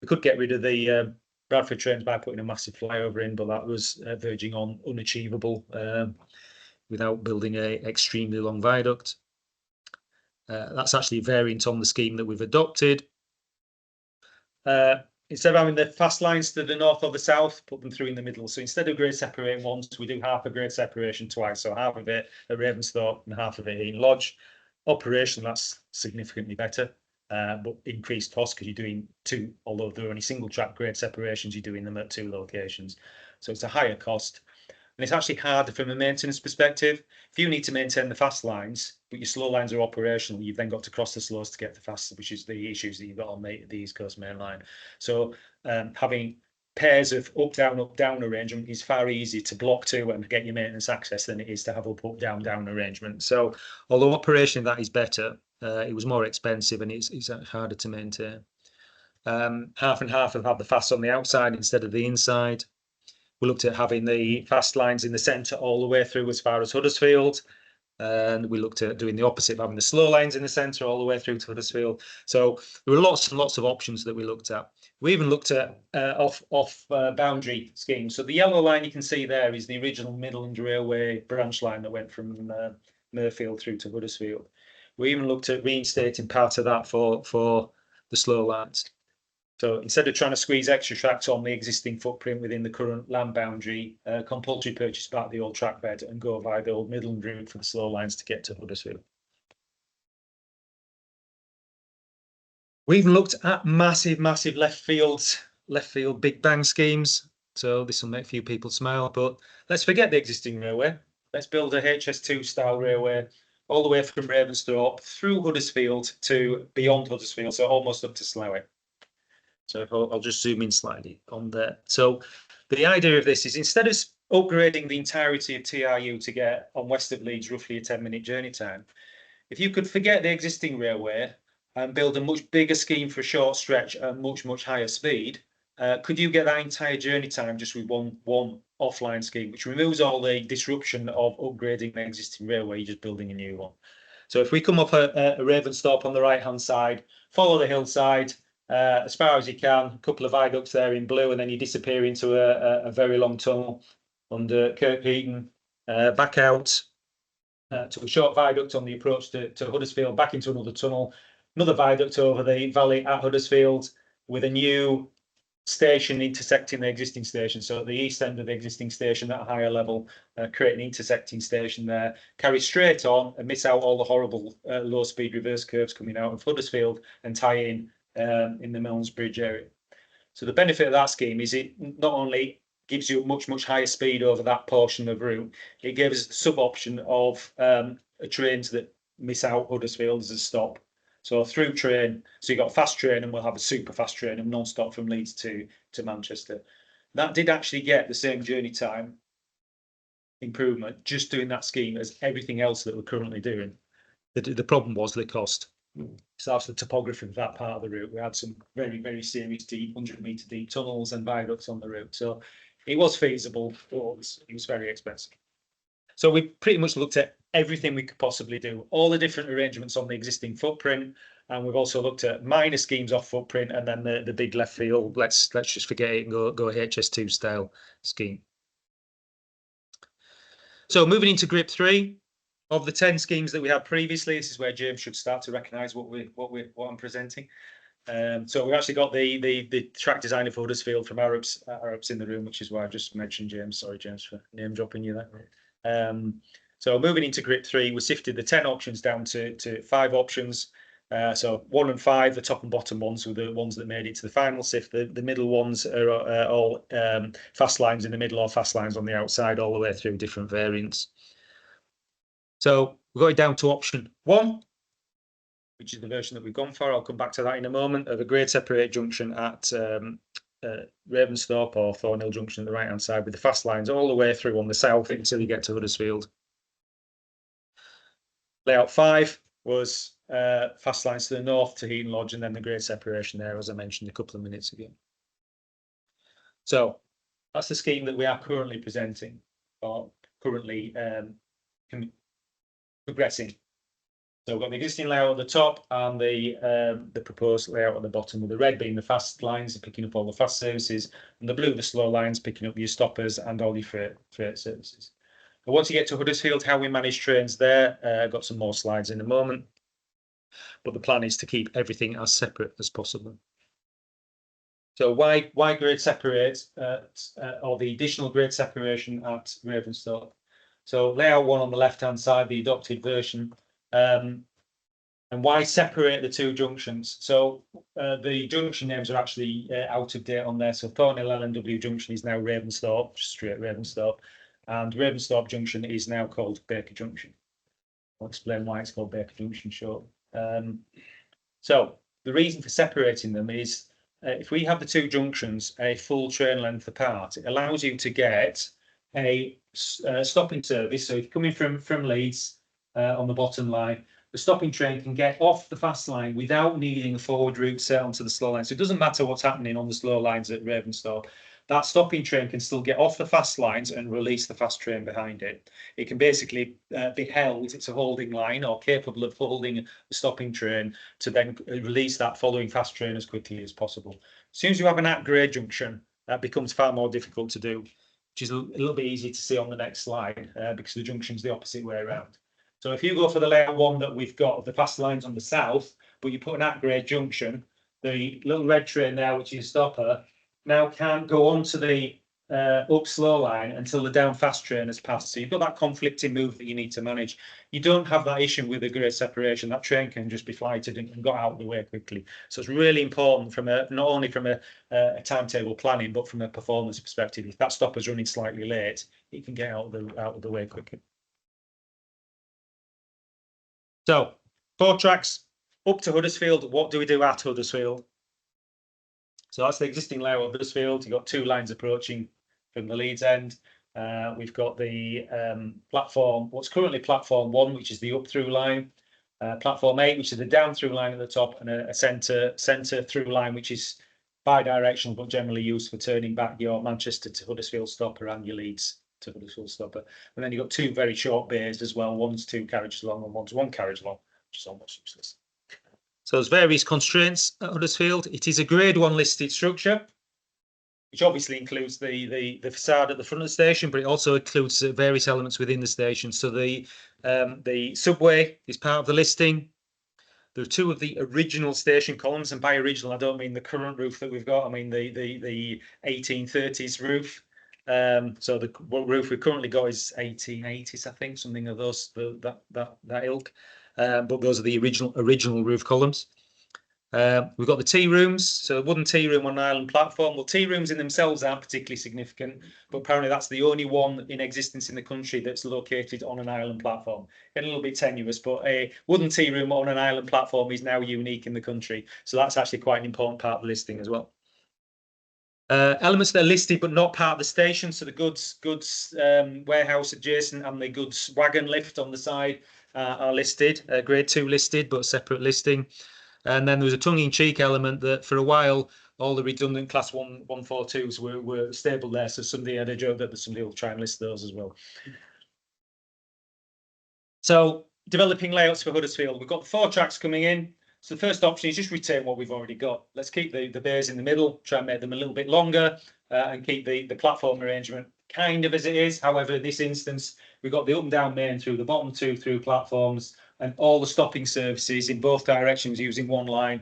Speaker 1: We could get rid of the Bradford trains by putting a massive flyover in, but that was verging on unachievable without building a extremely long viaduct. That's actually a variant on the scheme that we've adopted. Instead of having the fast lines to the north or the south, put them through in the middle. So instead of grade separating once, we do half a grade separation twice. So half of it at Ravensthorpe and half of it in Lodge. Operation, that's significantly better, but increased cost because you're doing 2, although they're only single track grade separations, you're doing them at 2 locations. So it's a higher cost. And it's actually harder from a maintenance perspective. If you need to maintain the fast lines, but your slow lines are operational, you've then got to cross the slows to get the fast, which is the issues that you've got on the East Coast Main Line. So having pairs of up, down arrangement is far easier to block to and get your maintenance access than it is to have up, down arrangement. So although operation that is better, it was more expensive and it's harder to maintain. Half and half have had the fast on the outside instead of the inside. We looked at having the fast lines in the centre all the way through as far as Huddersfield. And we looked at doing the opposite, having the slow lines in the centre all the way through to Huddersfield. So there were lots and lots of options that we looked at. We even looked at off boundary schemes. So the yellow line you can see there is the original Midland Railway branch line that went from Mirfield through to Huddersfield. We even looked at reinstating part of that for the slow lines. So instead of trying to squeeze extra tracks on the existing footprint within the current land boundary, compulsory purchase back the old track bed and go via the old Midland route for the slow lines to get to Huddersfield. We even looked at massive left field big bang schemes. So this will make a few people smile, but let's forget the existing railway. Let's build a HS2 style railway all the way from Ravensthorpe through Huddersfield to beyond Huddersfield, so almost up to Slough. So I'll just zoom in slightly on there. So the idea of this is instead of upgrading the entirety of TRU to get on west of Leeds roughly a 10-minute journey time, if you could forget the existing railway and build a much bigger scheme for a short stretch at much higher speed, could you get that entire journey time just with one offline scheme, which removes all the disruption of upgrading the existing railway, you're just building a new one. So if we come up a Ravensthorpe on the right-hand side, follow the hillside, as far as you can, a couple of viaducts there in blue, and then you disappear into a very long tunnel under Kirkheaton, back out to a short viaduct on the approach to Huddersfield, back into another tunnel, another viaduct over the valley at Huddersfield with a new station intersecting the existing station. So at the east end of the existing station at a higher level, create an intersecting station there, carry straight on and miss out all the horrible low-speed reverse curves coming out of Huddersfield and tie in the Milnes Bridge area. So the benefit of that scheme is it not only gives you a much higher speed over that portion of route, it gives the sub option of trains that miss out Huddersfield as a stop. So through train, so you've got a fast train and we'll have a super fast train and non-stop from Leeds to Manchester. That did actually get the same journey time improvement just doing that scheme as everything else that we're currently doing. The problem was the cost. So that's the topography of that part of the route. We had some very serious deep 100-metre deep tunnels and viaducts on the route. So it was feasible, but it was very expensive. So we pretty much looked at everything we could possibly do, all the different arrangements on the existing footprint, and we've also looked at minor schemes off footprint, and then the big left field. Let's just forget it and go HS2 style scheme. So moving into grip 3. Of the 10 schemes that we had previously, this is where James should start to recognise what I'm presenting. So we've actually got the track designer for Huddersfield from Arabs in the room, which is why I've just mentioned James. Sorry, James, for name dropping you there. So moving into grip 3, we sifted the 10 options down to 5 options. So 1 and 5, the top and bottom ones, were the ones that made it to the final sift. The middle ones are all fast lines in the middle or fast lines on the outside, all the way through different variants. So we're going down to option 1, which is the version that we've gone for. I'll come back to that in a moment, of a grade separated junction at Ravensthorpe or Thornhill Junction at the right-hand side with the fast lines all the way through on the south until you get to Huddersfield. Layout 5 was fast lines to the north to Heaton Lodge, and then the grade separation there, as I mentioned a couple of minutes ago. So that's the scheme that we are currently presenting, or currently progressing. So we've got the existing layout at the top and the proposed layout at the bottom, with the red being the fast lines picking up all the fast services, and the blue the slow lines picking up your stoppers and all your freight services. But once you get to Huddersfield, how we manage trains there, I've got some more slides in a moment, but the plan is to keep everything as separate as possible. So why grade separate or the additional grade separation at Ravensthorpe? So layout 1 on the left-hand side, the adopted version, and why separate the 2 junctions? So the junction names are actually out of date on there. So Thornhill LNW Junction is now Ravensthorpe, straight Ravensthorpe, and Ravensthorpe Junction is now called Baker Junction. I'll explain why it's called Baker Junction shortly. So the reason for separating them is if we have the 2 junctions a full train length apart, it allows you to get a stopping service. So if you're coming from Leeds on the bottom line, the stopping train can get off the fast line without needing a forward route set onto the slow line. So it doesn't matter what's happening on the slow lines at Ravensthorpe. that stopping train can still get off the fast lines and release the fast train behind it. It can basically be held, it's a holding line or capable of holding the stopping train to then release that following fast train as quickly as possible. As soon as you have an at-grade junction, that becomes far more difficult to do, which is a little bit easy to see on the next slide because the junction's the opposite way around. So if you go for the layout one that we've got, the fast lines on the south, but you put an at-grade junction, the little red train there, which is a stopper, now can't go onto the up slow line until the down fast train has passed. So you've got that conflicting move that you need to manage. You don't have that issue with the grade separation. That train can just be flighted and got out of the way quickly. So it's really important from not only from a timetable planning, but from a performance perspective. If that stopper's running slightly late, it can get out of the way quicker. So 4 tracks up to Huddersfield. What do we do at Huddersfield? So that's the existing layout of Huddersfield. You've got 2 lines approaching from the Leeds end. We've got the platform, what's currently platform 1, which is the up through line. Platform 8, which is the down through line at the top, and a centre through line, which is bi-directional, but generally used for turning back your Manchester to Huddersfield stopper and your Leeds to Huddersfield stopper. And then you've got 2 very short bays as well. One's 2 carriages long and one's 1 carriage long, which is almost useless. So there's various constraints at Huddersfield. It is a grade 1 listed structure, which obviously includes the facade at the front of the station, but it also includes various elements within the station. So the subway is part of the listing. There are 2 of the original station columns, and by original I don't mean the current roof that we've got. I mean the 1830s roof. So the roof we've currently got is 1880s, I think, something of those that ilk. But those are the original roof columns. We've got the tea rooms, so a wooden tea room on an island platform. Well, tea rooms in themselves aren't particularly significant, but apparently that's the only one in existence in the country that's located on an island platform. Getting a little bit tenuous, but a wooden tea room on an island platform is now unique in the country. So that's actually quite an important part of the listing as well. Elements that are listed but not part of the station, so the goods warehouse adjacent and the goods wagon lift on the side are listed, grade 2 listed, but separate listing. And then there was a tongue-in-cheek element that for a while all the redundant class 142s were stable there, so somebody had a joke that somebody will try and list those as well. So developing layouts for Huddersfield, we've got 4 tracks coming in. So the first option is just retain what we've already got. Let's keep the bays in the middle, try and make them a little bit longer, and keep the platform arrangement kind of as it is. However, in this instance, we've got the up and down main through the bottom 2 through platforms, and all the stopping services in both directions using 1 line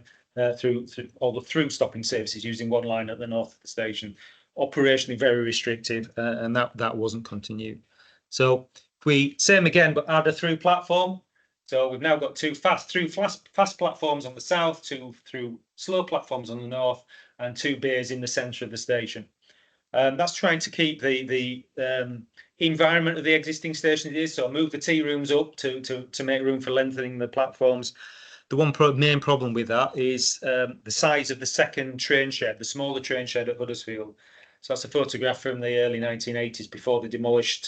Speaker 1: through all the through stopping services using 1 line at the north of the station. Operationally very restrictive, and that wasn't continued. So if we same again, but add a through platform. So we've now got 2 fast platforms on the south, 2 through slow platforms on the north, and 2 bays in the centre of the station. That's trying to keep the environment of the existing station it is. So move the tea rooms up to make room for lengthening the platforms. The one main problem with that is the size of the second train shed, the smaller train shed at Huddersfield. So that's a photograph from the early 1980s before they demolished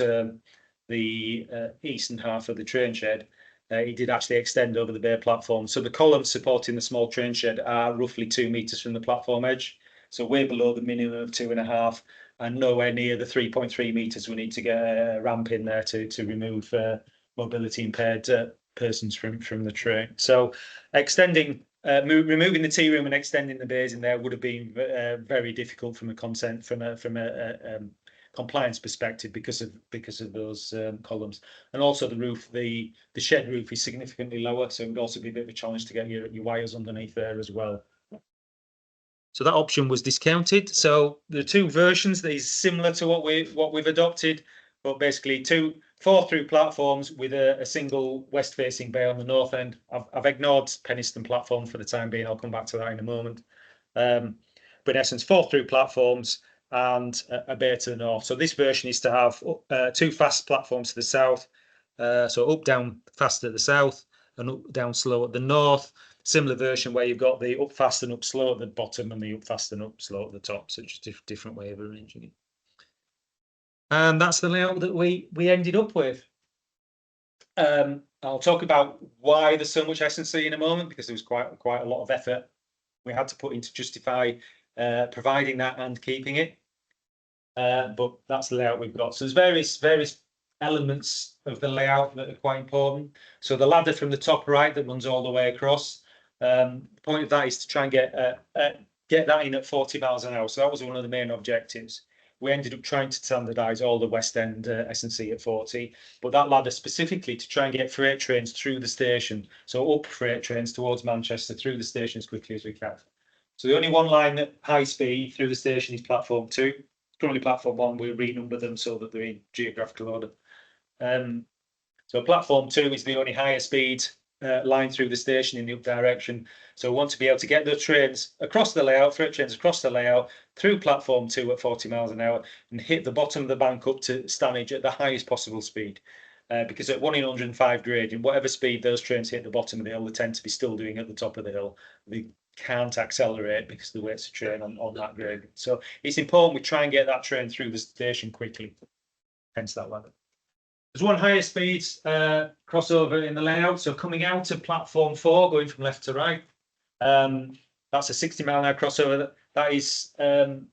Speaker 1: the eastern half of the train shed. It did actually extend over the bay platform. So the columns supporting the small train shed are roughly 2 metres from the platform edge. So way below the minimum of 2.5 and nowhere near the 3.3 metres we need to get a ramp in there to remove mobility impaired persons from the train. So extending, removing the tea room and extending the bays in there would have been very difficult from a compliance perspective because of those columns. And also the roof, the shed roof is significantly lower, so it would also be a bit of a challenge to get your wires underneath there as well. So that option was discounted. So there are 2 versions that is similar to what we've adopted, but basically 4 through platforms with a single west-facing bay on the north end. I've ignored Penistone platform for the time being. I'll come back to that in a moment. But in essence, 4 through platforms and a bay to the north. So this version is to have 2 fast platforms to the south. So up, down, fast at the south and up, down, slow at the north. Similar version where you've got the up fast and up slow at the bottom and the up fast and up slow at the top. So just a different way of arranging it. And that's the layout that we ended up with. I'll talk about why there's so much S&C in a moment, because there was quite a lot of effort we had to put in to justify providing that and keeping it. but that's the layout we've got. So there's various elements of the layout that are quite important. So the ladder from the top right that runs all the way across. The point of that is to try and get that in at 40 miles an hour. So that was one of the main objectives. We ended up trying to standardise all the West End S&C at 40, but that ladder specifically to try and get freight trains through the station. So up freight trains towards Manchester through the station as quickly as we can. So the only one line at high speed through the station is platform 2. Currently platform 1, we renumber them so that they're in geographical order. So platform 2 is the only higher speed line through the station in the up direction. So we want to be able to get the trains across the layout, freight trains across the layout, through platform 2 at 40 miles an hour and hit the bottom of the bank up to Stanage at the highest possible speed. Because at 1 in 105 gradient, whatever speed those trains hit the bottom of the hill, they tend to be still doing at the top of the hill. They can't accelerate because the weight's a train on that gradient. So it's important we try and get that train through the station quickly, hence that ladder. There's one higher speed crossover in the layout. So coming out of platform 4, going from left to right, that's a 60 mile an hour crossover. That is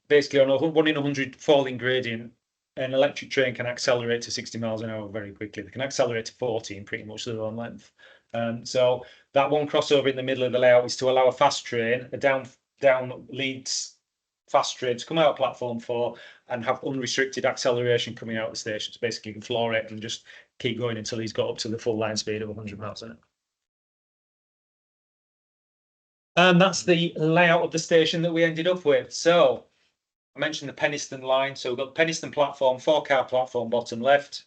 Speaker 1: basically on a 1 in 100 falling gradient. An electric train can accelerate to 60 miles an hour very quickly. They can accelerate to 40 in pretty much their own length. So that one crossover in the middle of the layout is to allow a fast train, a down leads fast train to come out of platform 4 and have unrestricted acceleration coming out of the station. So basically you can floor it and just keep going until he's got up to the full line speed of 100 miles an hour. And that's the layout of the station that we ended up with. So I mentioned the Penistone line. So we've got the Penistone platform, 4-car platform, bottom left.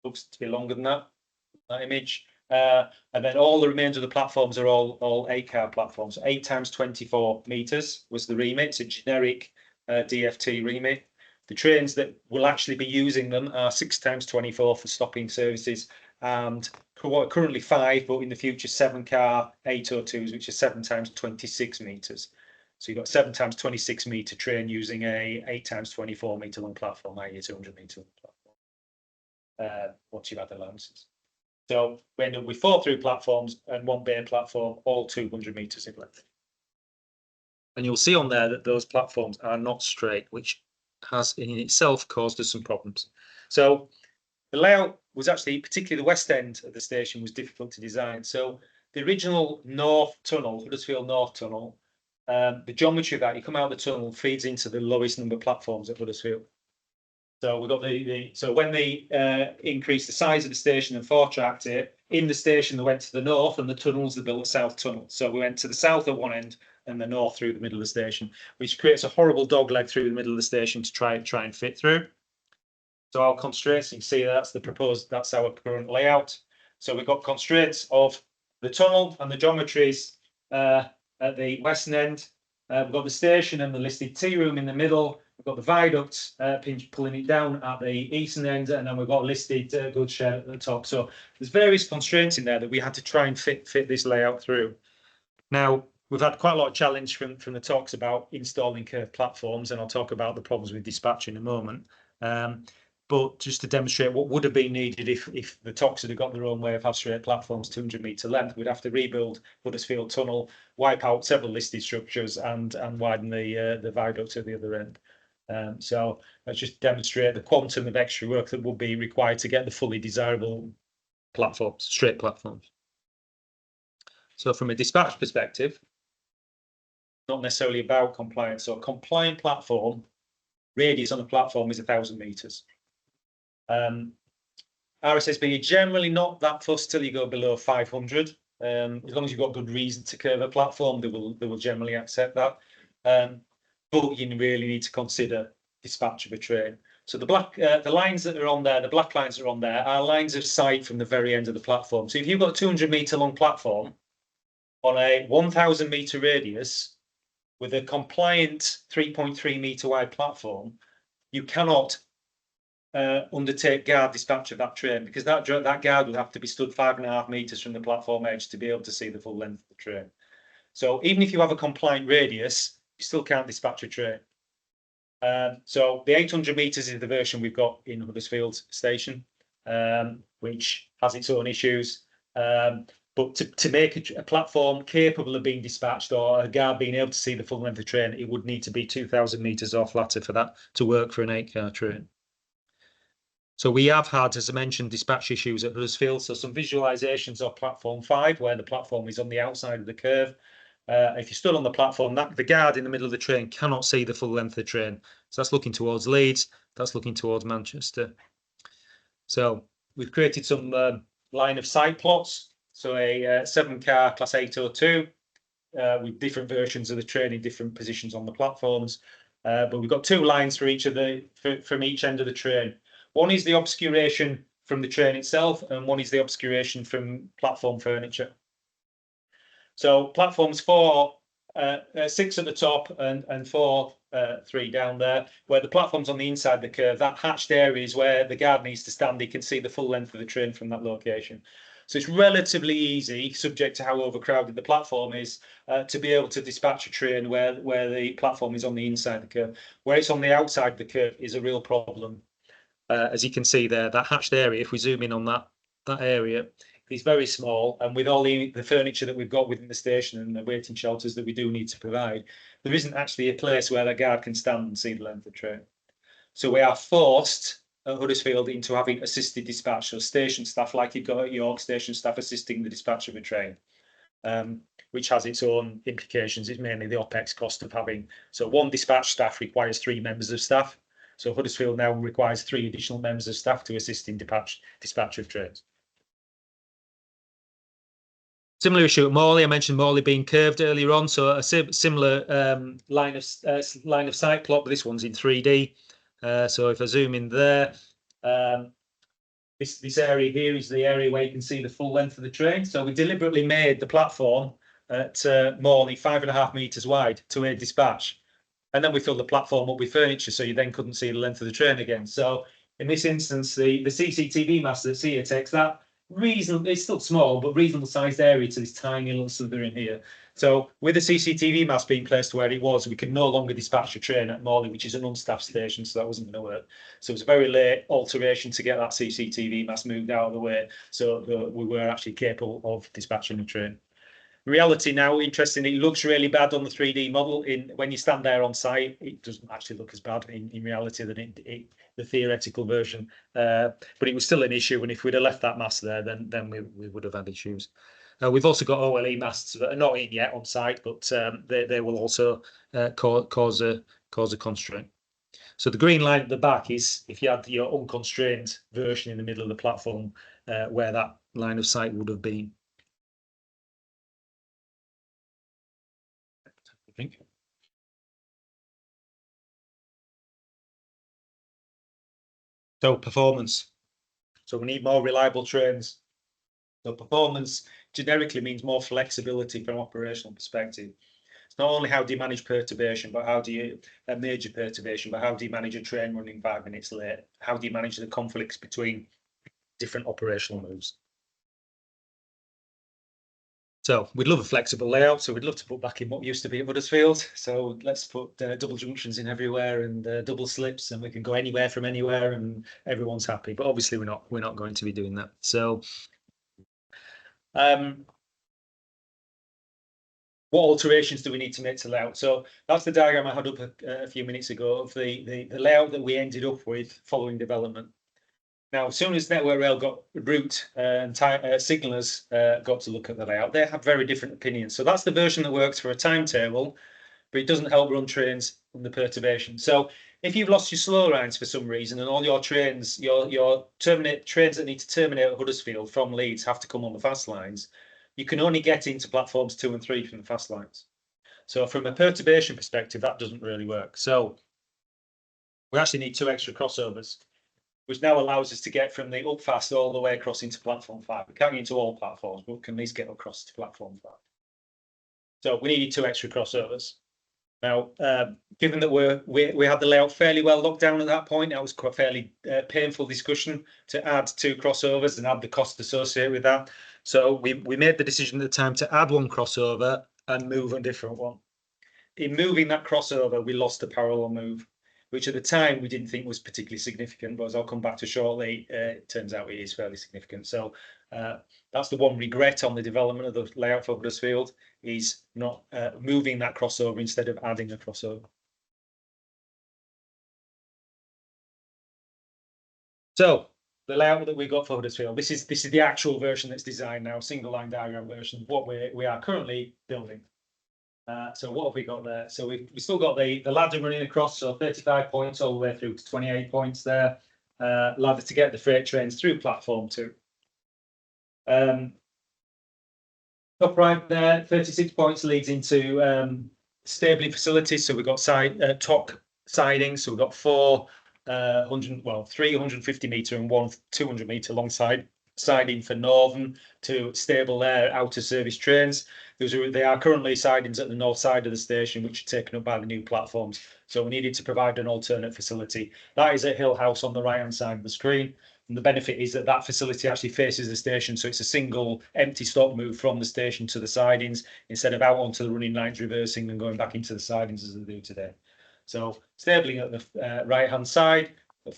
Speaker 1: Looks to be longer than that image. And then all the remains of the platforms are all 8-car platforms. 8 times 24 meters was the remit. It's a generic DFT remit. The trains that will actually be using them are 6 times 24 for stopping services, and currently 5, but in the future 7-car 802s, which are 7 times 26 meters. So you've got 7 times 26 meter train using a 8 times 24 meter long platform, i.e. 200 meter platform. Once you've had the allowances. So we end up with 4 through platforms and 1 bay platform, all 200 meters in length. And you'll see on there that those platforms are not straight, which has in itself caused us some problems. So the layout was actually, particularly the west end of the station, was difficult to design. So the original north tunnel, Huddersfield North Tunnel, the geometry of that, you come out of the tunnel, feeds into the lowest number of platforms at Huddersfield. So we've got so when they increased the size of the station and 4-tracked it, in the station they went to the north and the tunnels they built a south tunnel. So we went to the south at one end and the north through the middle of the station, which creates a horrible dogleg through the middle of the station to try and fit through. So our constraints, you can see that's our current layout. So we've got constraints of the tunnel and the geometries at the western end. We've got the station and the listed tea room in the middle. We've got the viaducts pulling it down at the eastern end, and then we've got listed goods shed at the top. So there's various constraints in there that we had to try and fit this layout through. Now, we've had quite a lot of challenge from the talks about installing curved platforms, and I'll talk about the problems with dispatch in a moment. But just to demonstrate what would have been needed if the talks had got their own way of have straight platforms 200 metre length, we'd have to rebuild Huddersfield Tunnel, wipe out several listed structures and widen the viaduct at the other end. So let's just demonstrate the quantum of extra work that will be required to get the fully desirable platforms, straight platforms. So from a dispatch perspective, not necessarily about compliance. So a compliant platform, radius on the platform is 1,000 metres. RSSB are generally not that fussed till you go below 500. As long as you've got good reason to curve a platform, they will generally accept that. But you really need to consider dispatch of a train. So the lines that are on there, the black lines that are on there, are lines of sight from the very end of the platform. So if you've got a 200 metre long platform on a 1,000 metre radius with a compliant 3.3 metre wide platform, you cannot undertake guard dispatch of that train, because that guard would have to be stood 5.5 metres from the platform edge to be able to see the full length of the train. So even if you have a compliant radius, you still can't dispatch a train. So the 800 metres is the version we've got in Huddersfield Station, which has its own issues. But to make a platform capable of being dispatched or a guard being able to see the full length of the train, it would need to be 2,000 metres or flatter for that to work for an 8-car train. So we have had, as I mentioned, dispatch issues at Huddersfield. So some visualizations of platform 5, where the platform is on the outside of the curve. If you stood on the platform, the guard in the middle of the train cannot see the full length of the train. So that's looking towards Leeds, that's looking towards Manchester. So we've created some line of sight plots. So a 7-car Class 802 with different versions of the train in different positions on the platforms. But we've got 2 lines for each of from each end of the train. One is the obscuration from the train itself, and one is the obscuration from platform furniture. So platforms 6 at the top and 3 down there, where the platform's on the inside of the curve, that hatched area is where the guard needs to stand. He can see the full length of the train from that location. So it's relatively easy, subject to how overcrowded the platform is, to be able to dispatch a train where the platform is on the inside of the curve. Where it's on the outside of the curve is a real problem. As you can see there, that hatched area, if we zoom in on that area, is very small, and with all the furniture that we've got within the station and the waiting shelters that we do need to provide, there isn't actually a place where the guard can stand and see the length of the train. So we are forced at Huddersfield into having assisted dispatch, so station staff, like you've got at York, station staff assisting the dispatch of a train, which has its own implications. It's mainly the OPEX cost of having, so 1 dispatch staff requires 3 members of staff. So Huddersfield now requires 3 additional members of staff to assist in dispatch of trains. Similar issue at Morley. I mentioned Morley being curved earlier on, so a similar line of sight plot, but this one's in 3D. So if I zoom in there, this area here is the area where you can see the full length of the train. So we deliberately made the platform at Morley 5.5 metres wide to aid dispatch. And then we filled the platform up with furniture, so you then couldn't see the length of the train again. So in this instance, the CCTV mast that's here takes that reasonable, it's still small, but reasonable sized area to this tiny little sliver in here. So with the CCTV mast being placed where it was, we could no longer dispatch a train at Morley, which is an unstaffed station, so that wasn't going to work. So it was a very late alteration to get that CCTV mast moved out of the way, so we were actually capable of dispatching the train. Reality now, interestingly, it looks really bad on the 3D model. When you stand there on site, it doesn't actually look as bad in reality than the theoretical version. But it was still an issue, and if we'd have left that mast there, then we would have had issues. We've also got OLE masts that are not in yet on site, but they will also cause a constraint. So the green line at the back is if you had your unconstrained version in the middle of the platform, where that line of sight would have been. I think. So performance. So we need more reliable trains. So performance generically means more flexibility from an operational perspective. It's not only how do you manage perturbation, but how do you major perturbation, but how do you manage a train running 5 minutes late? How do you manage the conflicts between different operational moves? So we'd love a flexible layout. So we'd love to put back in what used to be at Huddersfield. So let's put double junctions in everywhere and double slips, and we can go anywhere from anywhere, and everyone's happy. But obviously, we're not going to be doing that. So, what alterations do we need to make to layout? So that's the diagram I had up a few minutes ago of the layout that we ended up with following development. Now, as soon as Network Rail got route and signallers got to look at the layout, they have very different opinions. So that's the version that works for a timetable, but it doesn't help run trains from the perturbation. So if you've lost your slow lines for some reason and all your trains, your trains that need to terminate at Huddersfield from Leeds have to come on the fast lines, you can only get into platforms 2 and 3 from the fast lines. So from a perturbation perspective, that doesn't really work. So we actually need 2 extra crossovers, which now allows us to get from the up fast all the way across into platform 5. We can't get into all platforms, but we can at least get across to platform 5. So we needed 2 extra crossovers. Now, given that we had the layout fairly well locked down at that point, that was quite a fairly painful discussion to add 2 crossovers and add the cost associated with that. So we made the decision at the time to add 1 crossover and move a different one. In moving that crossover, we lost a parallel move. which at the time we didn't think was particularly significant, but as I'll come back to shortly, it turns out it is fairly significant. So that's the one regret on the development of the layout for Huddersfield, is not moving that crossover instead of adding a crossover. So the layout that we got for Huddersfield, this is the actual version that's designed now, single line diagram version of what we are currently building. So what have we got there? So we've still got the ladder running across, so 35 points all the way through to 28 points there. Ladder to get the freight trains through platform 2. Upright there, 36 points leads into stabling facilities. So we've got top siding. So we've got 350 metre and one 200 metre long siding for Northern to stable their outer service trains. They are currently sidings at the north side of the station, which are taken up by the new platforms. So we needed to provide an alternate facility. That is at Hill House on the right-hand side of the screen. And the benefit is that that facility actually faces the station. So it's a single empty stop move from the station to the sidings instead of out onto the running lines, reversing and going back into the sidings as they do today. So stabling at the right-hand side,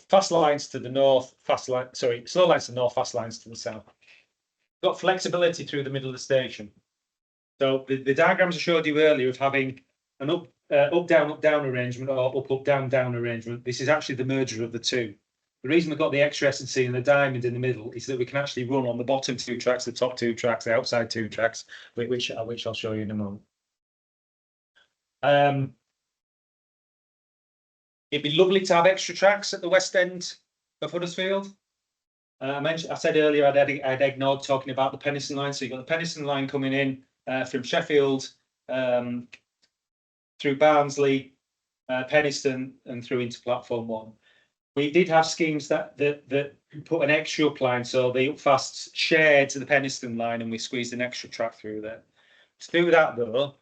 Speaker 1: fast lines to the north, slow lines to the north, fast lines to the south. Got flexibility through the middle of the station. So the diagrams I showed you earlier of having an up down arrangement or up down arrangement, this is actually the merger of the two. The reason we've got the extra S&C and the diamond in the middle is that we can actually run on the bottom 2 tracks, the top 2 tracks, the outside 2 tracks, which I'll show you in a moment. It'd be lovely to have extra tracks at the west end of Huddersfield. I said earlier I'd ignored talking about the Penistone line. So you've got the Penistone line coming in from Sheffield through Barnsley, Penistone, and through into platform 1. We did have schemes that put an extra up line, so the Upfast shared to the Penistone line, and we squeezed an extra track through there. To do that though,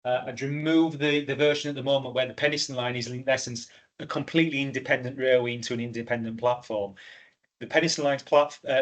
Speaker 1: I'd remove the version at the moment where the Penistone line is in essence a completely independent railway into an independent platform. The Penistone line's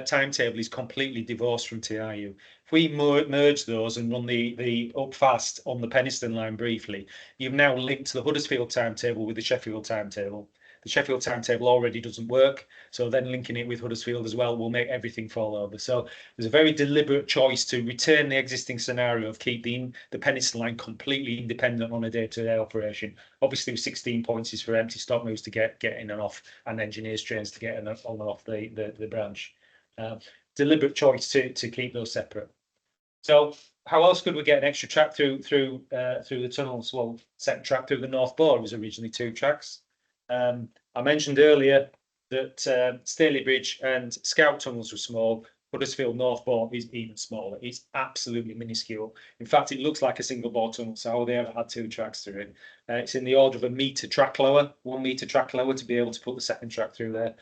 Speaker 1: timetable is completely divorced from TRU. If we merge those and run the Upfast on the Penistone line briefly, you've now linked to the Huddersfield timetable with the Sheffield timetable. The Sheffield timetable already doesn't work, so then linking it with Huddersfield as well will make everything fall over. So there's a very deliberate choice to return the existing scenario of keep the Penistone line completely independent on a day-to-day operation. Obviously, 16 points is for empty stop moves to get in and off, and engineers trains to get in on and off the branch. Deliberate choice to keep those separate. So how else could we get an extra track through the tunnels? Well, second track through the North Board was originally 2 tracks. I mentioned earlier that Staley Bridge and Scout tunnels were small. Huddersfield North Bore is even smaller. It's absolutely minuscule. In fact, it looks like a single bore tunnel. So how they ever had 2 tracks through it? It's in the order of 1 metre track lower, 1 metre track lower to be able to put the second track through there,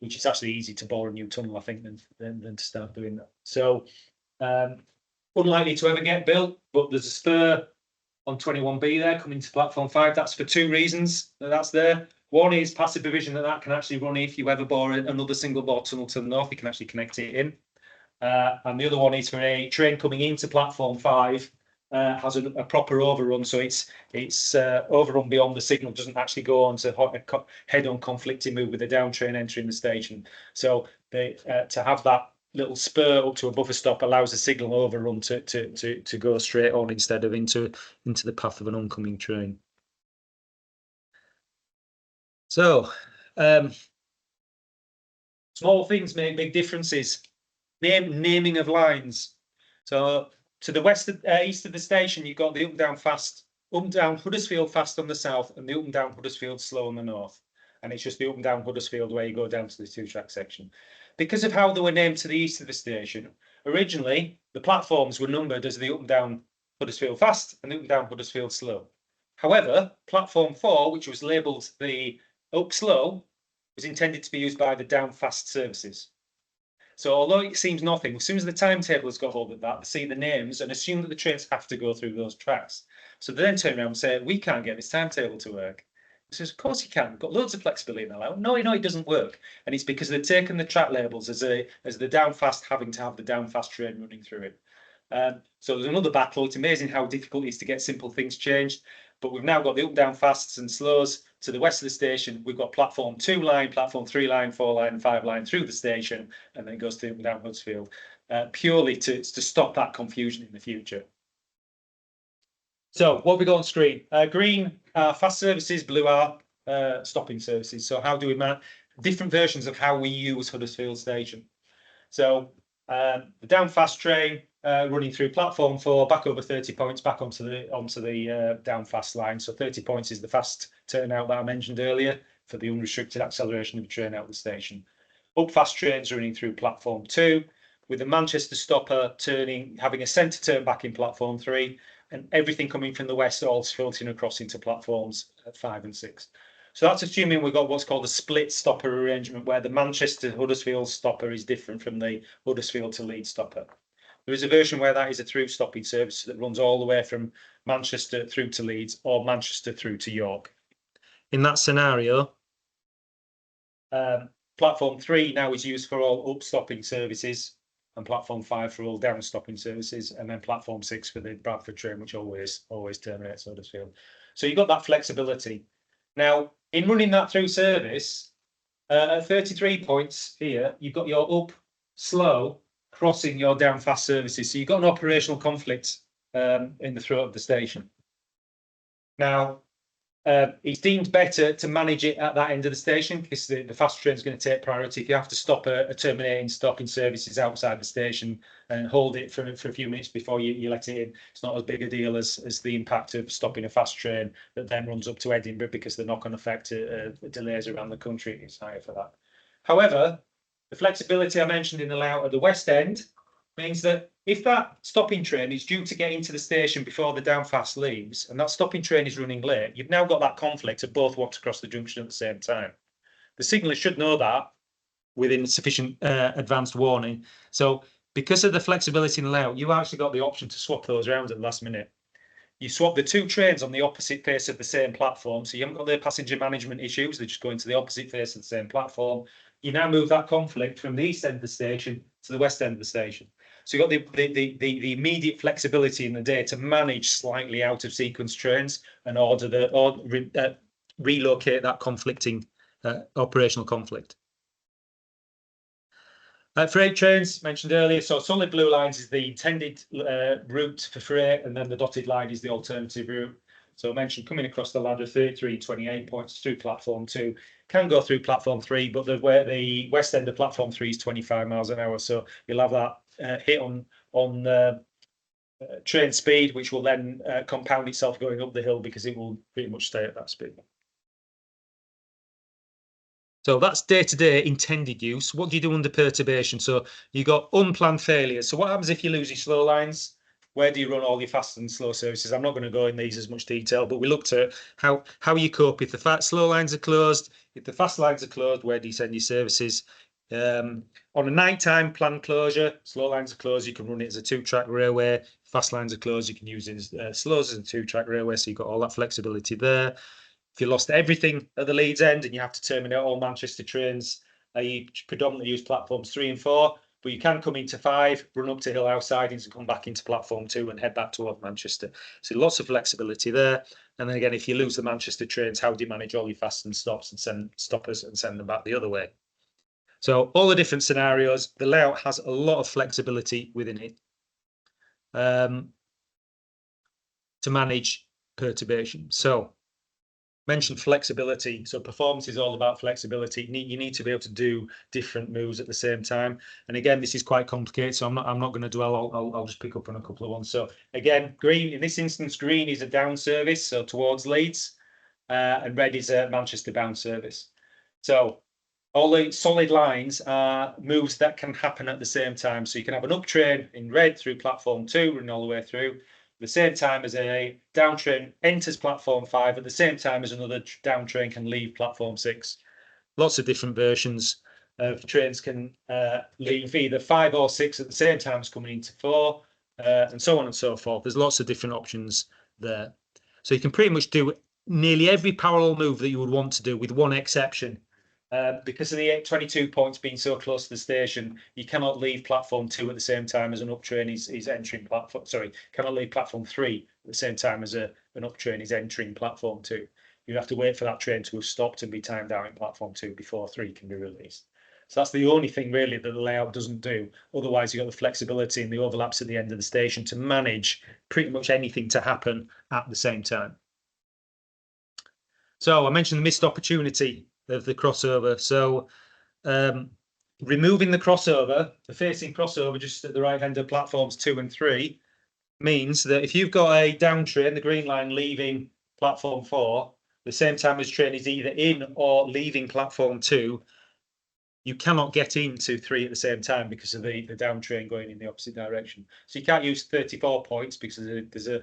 Speaker 1: which is actually easy to bore a new tunnel, I think, than to start doing that. So unlikely to ever get built, but there's a spur on 21B there coming to platform 5. That's for 2 reasons that's there. One is passive provision that can actually run if you ever bore another single bore tunnel to the north, you can actually connect it in. And the other one is for a train coming into platform 5 has a proper overrun, so it's overrun beyond the signal, doesn't actually go on to head-on conflicting move with the down train entering the station. So to have that little spur up to a buffer stop allows the signal overrun to go straight on instead of into the path of an oncoming train. So small things make big differences. Naming of lines. So to the east of the station, you've got the up and down Huddersfield fast on the south, and the up and down Huddersfield slow on the north. And it's just the up and down Huddersfield where you go down to the 2-track section. Because of how they were named to the east of the station, originally the platforms were numbered as the up and down Huddersfield fast and the up and down Huddersfield slow. However, platform 4, which was labelled the up slow, was intended to be used by the down fast services. So although it seems nothing, as soon as the timetable has got hold of that, they see the names and assume that the trains have to go through those tracks. So they then turn around and say, we can't get this timetable to work. He says, of course you can. We've got loads of flexibility in the layout. No, it doesn't work. And it's because they've taken the track labels as the down fast having to have the down fast train running through it. So there's another battle. It's amazing how difficult it is to get simple things changed. but we've now got the up-down fasts and slows to the west of the station. We've got platform 2 line, platform 3 line, 4 line, and 5 line through the station, and then it goes to down Huddersfield, purely to stop that confusion in the future. So what have we got on screen? Green are fast services, blue are stopping services. So how do we manage different versions of how we use Huddersfield Station? So the down fast train running through platform 4, back over 30 points, back onto the down fast line. So 30 points is the fast turnout that I mentioned earlier for the unrestricted acceleration of the train out of the station. Up fast trains running through platform 2, with the Manchester stopper having a centre turn back in platform 3, and everything coming from the west all filtering across into platforms 5 and 6. So that's assuming we've got what's called a split stopper arrangement, where the Manchester Huddersfield stopper is different from the Huddersfield to Leeds stopper. There is a version where that is a through stopping service that runs all the way from Manchester through to Leeds or Manchester through to York. In that scenario, platform 3 now is used for all up stopping services, and platform 5 for all down stopping services, and then platform 6 for the Bradford train, which always terminates Huddersfield. So you've got that flexibility. Now, in running that through service, at 33 points here, you've got your up slow crossing your down fast services. So you've got an operational conflict in the throat of the station. Now, it's deemed better to manage it at that end of the station because the fast train is going to take priority. If you have to stop a terminating stopping services outside the station and hold it for a few minutes before you let it in, it's not as big a deal as the impact of stopping a fast train that then runs up to Edinburgh, because the knock-on effect delays around the country is higher for that. However, the flexibility I mentioned in the layout at the west end means that if that stopping train is due to get into the station before the down fast leaves, and that stopping train is running late, you've now got that conflict of both walks across the junction at the same time. The signaller should know that within sufficient advanced warning. So because of the flexibility in the layout, you've actually got the option to swap those around at the last minute. You swap the two trains on the opposite face of the same platform, so you haven't got the passenger management issues. They're just going to the opposite face of the same platform. You now move that conflict from the east end of the station to the west end of the station. So you've got the immediate flexibility in the day to manage slightly out of sequence trains and relocate that conflicting operational conflict. Freight trains mentioned earlier. So solid blue lines is the intended route for freight, and then the dotted line is the alternative route. So I mentioned coming across the ladder, 33, 28 points through platform 2, can go through platform 3, but the west end of platform 3 is 25 miles an hour. So you'll have that hit on train speed, which will then compound itself going up the hill because it will pretty much stay at that speed. So that's day-to-day intended use. What do you do under perturbation? So you got unplanned failures. So what happens if you lose your slow lines? Where do you run all your fast and slow services? I'm not going to go in these as much detail, but we looked at how you cope if the slow lines are closed, if the fast lines are closed, where do you send your services? On a nighttime planned closure, slow lines are closed, you can run it as a 2-track railway. Fast lines are closed, you can use it as slows as a 2-track railway, so you've got all that flexibility there. If you lost everything at the Leeds end and you have to terminate all Manchester trains, you predominantly use platforms 3 and 4, but you can come into 5, run up to Hill House sidings and come back into platform 2 and head back toward Manchester. So lots of flexibility there. And then again, if you lose the Manchester trains, how do you manage all your fast and stops and send stoppers and send them back the other way? So all the different scenarios, the layout has a lot of flexibility within it to manage perturbation. So mentioned flexibility. So performance is all about flexibility. You need to be able to do different moves at the same time. And again, this is quite complicated, so I'm not going to dwell. I'll just pick up on a couple of ones. So again, green in this instance, green is a down service, so towards Leeds, and red is a Manchester bound service. So all the solid lines are moves that can happen at the same time. So you can have an up train in red through platform 2, running all the way through. At the same time as a down train enters platform 5, at the same time as another down train can leave platform 6. Lots of different versions of trains can leave either 5 or 6 at the same time as coming into 4, and so on and so forth. There's lots of different options there. So you can pretty much do nearly every parallel move that you would want to do, with one exception. Because of the 22 points being so close to the station, you cannot leave platform 2 at the same time as an up train is entering platform. Sorry, cannot leave platform 3 at the same time as an up train is entering platform 2. You have to wait for that train to have stopped and be timed out in platform 2 before 3 can be released. So that's the only thing really that the layout doesn't do. Otherwise, you've got the flexibility and the overlaps at the end of the station to manage pretty much anything to happen at the same time. So I mentioned the missed opportunity of the crossover. So removing the crossover, the facing crossover just at the right hand of platforms 2 and 3, means that if you've got a down train, the green line leaving platform 4, the same time as train is either in or leaving platform 2, you cannot get into 3 at the same time because of the down train going in the opposite direction. So you can't use 34 points because there's a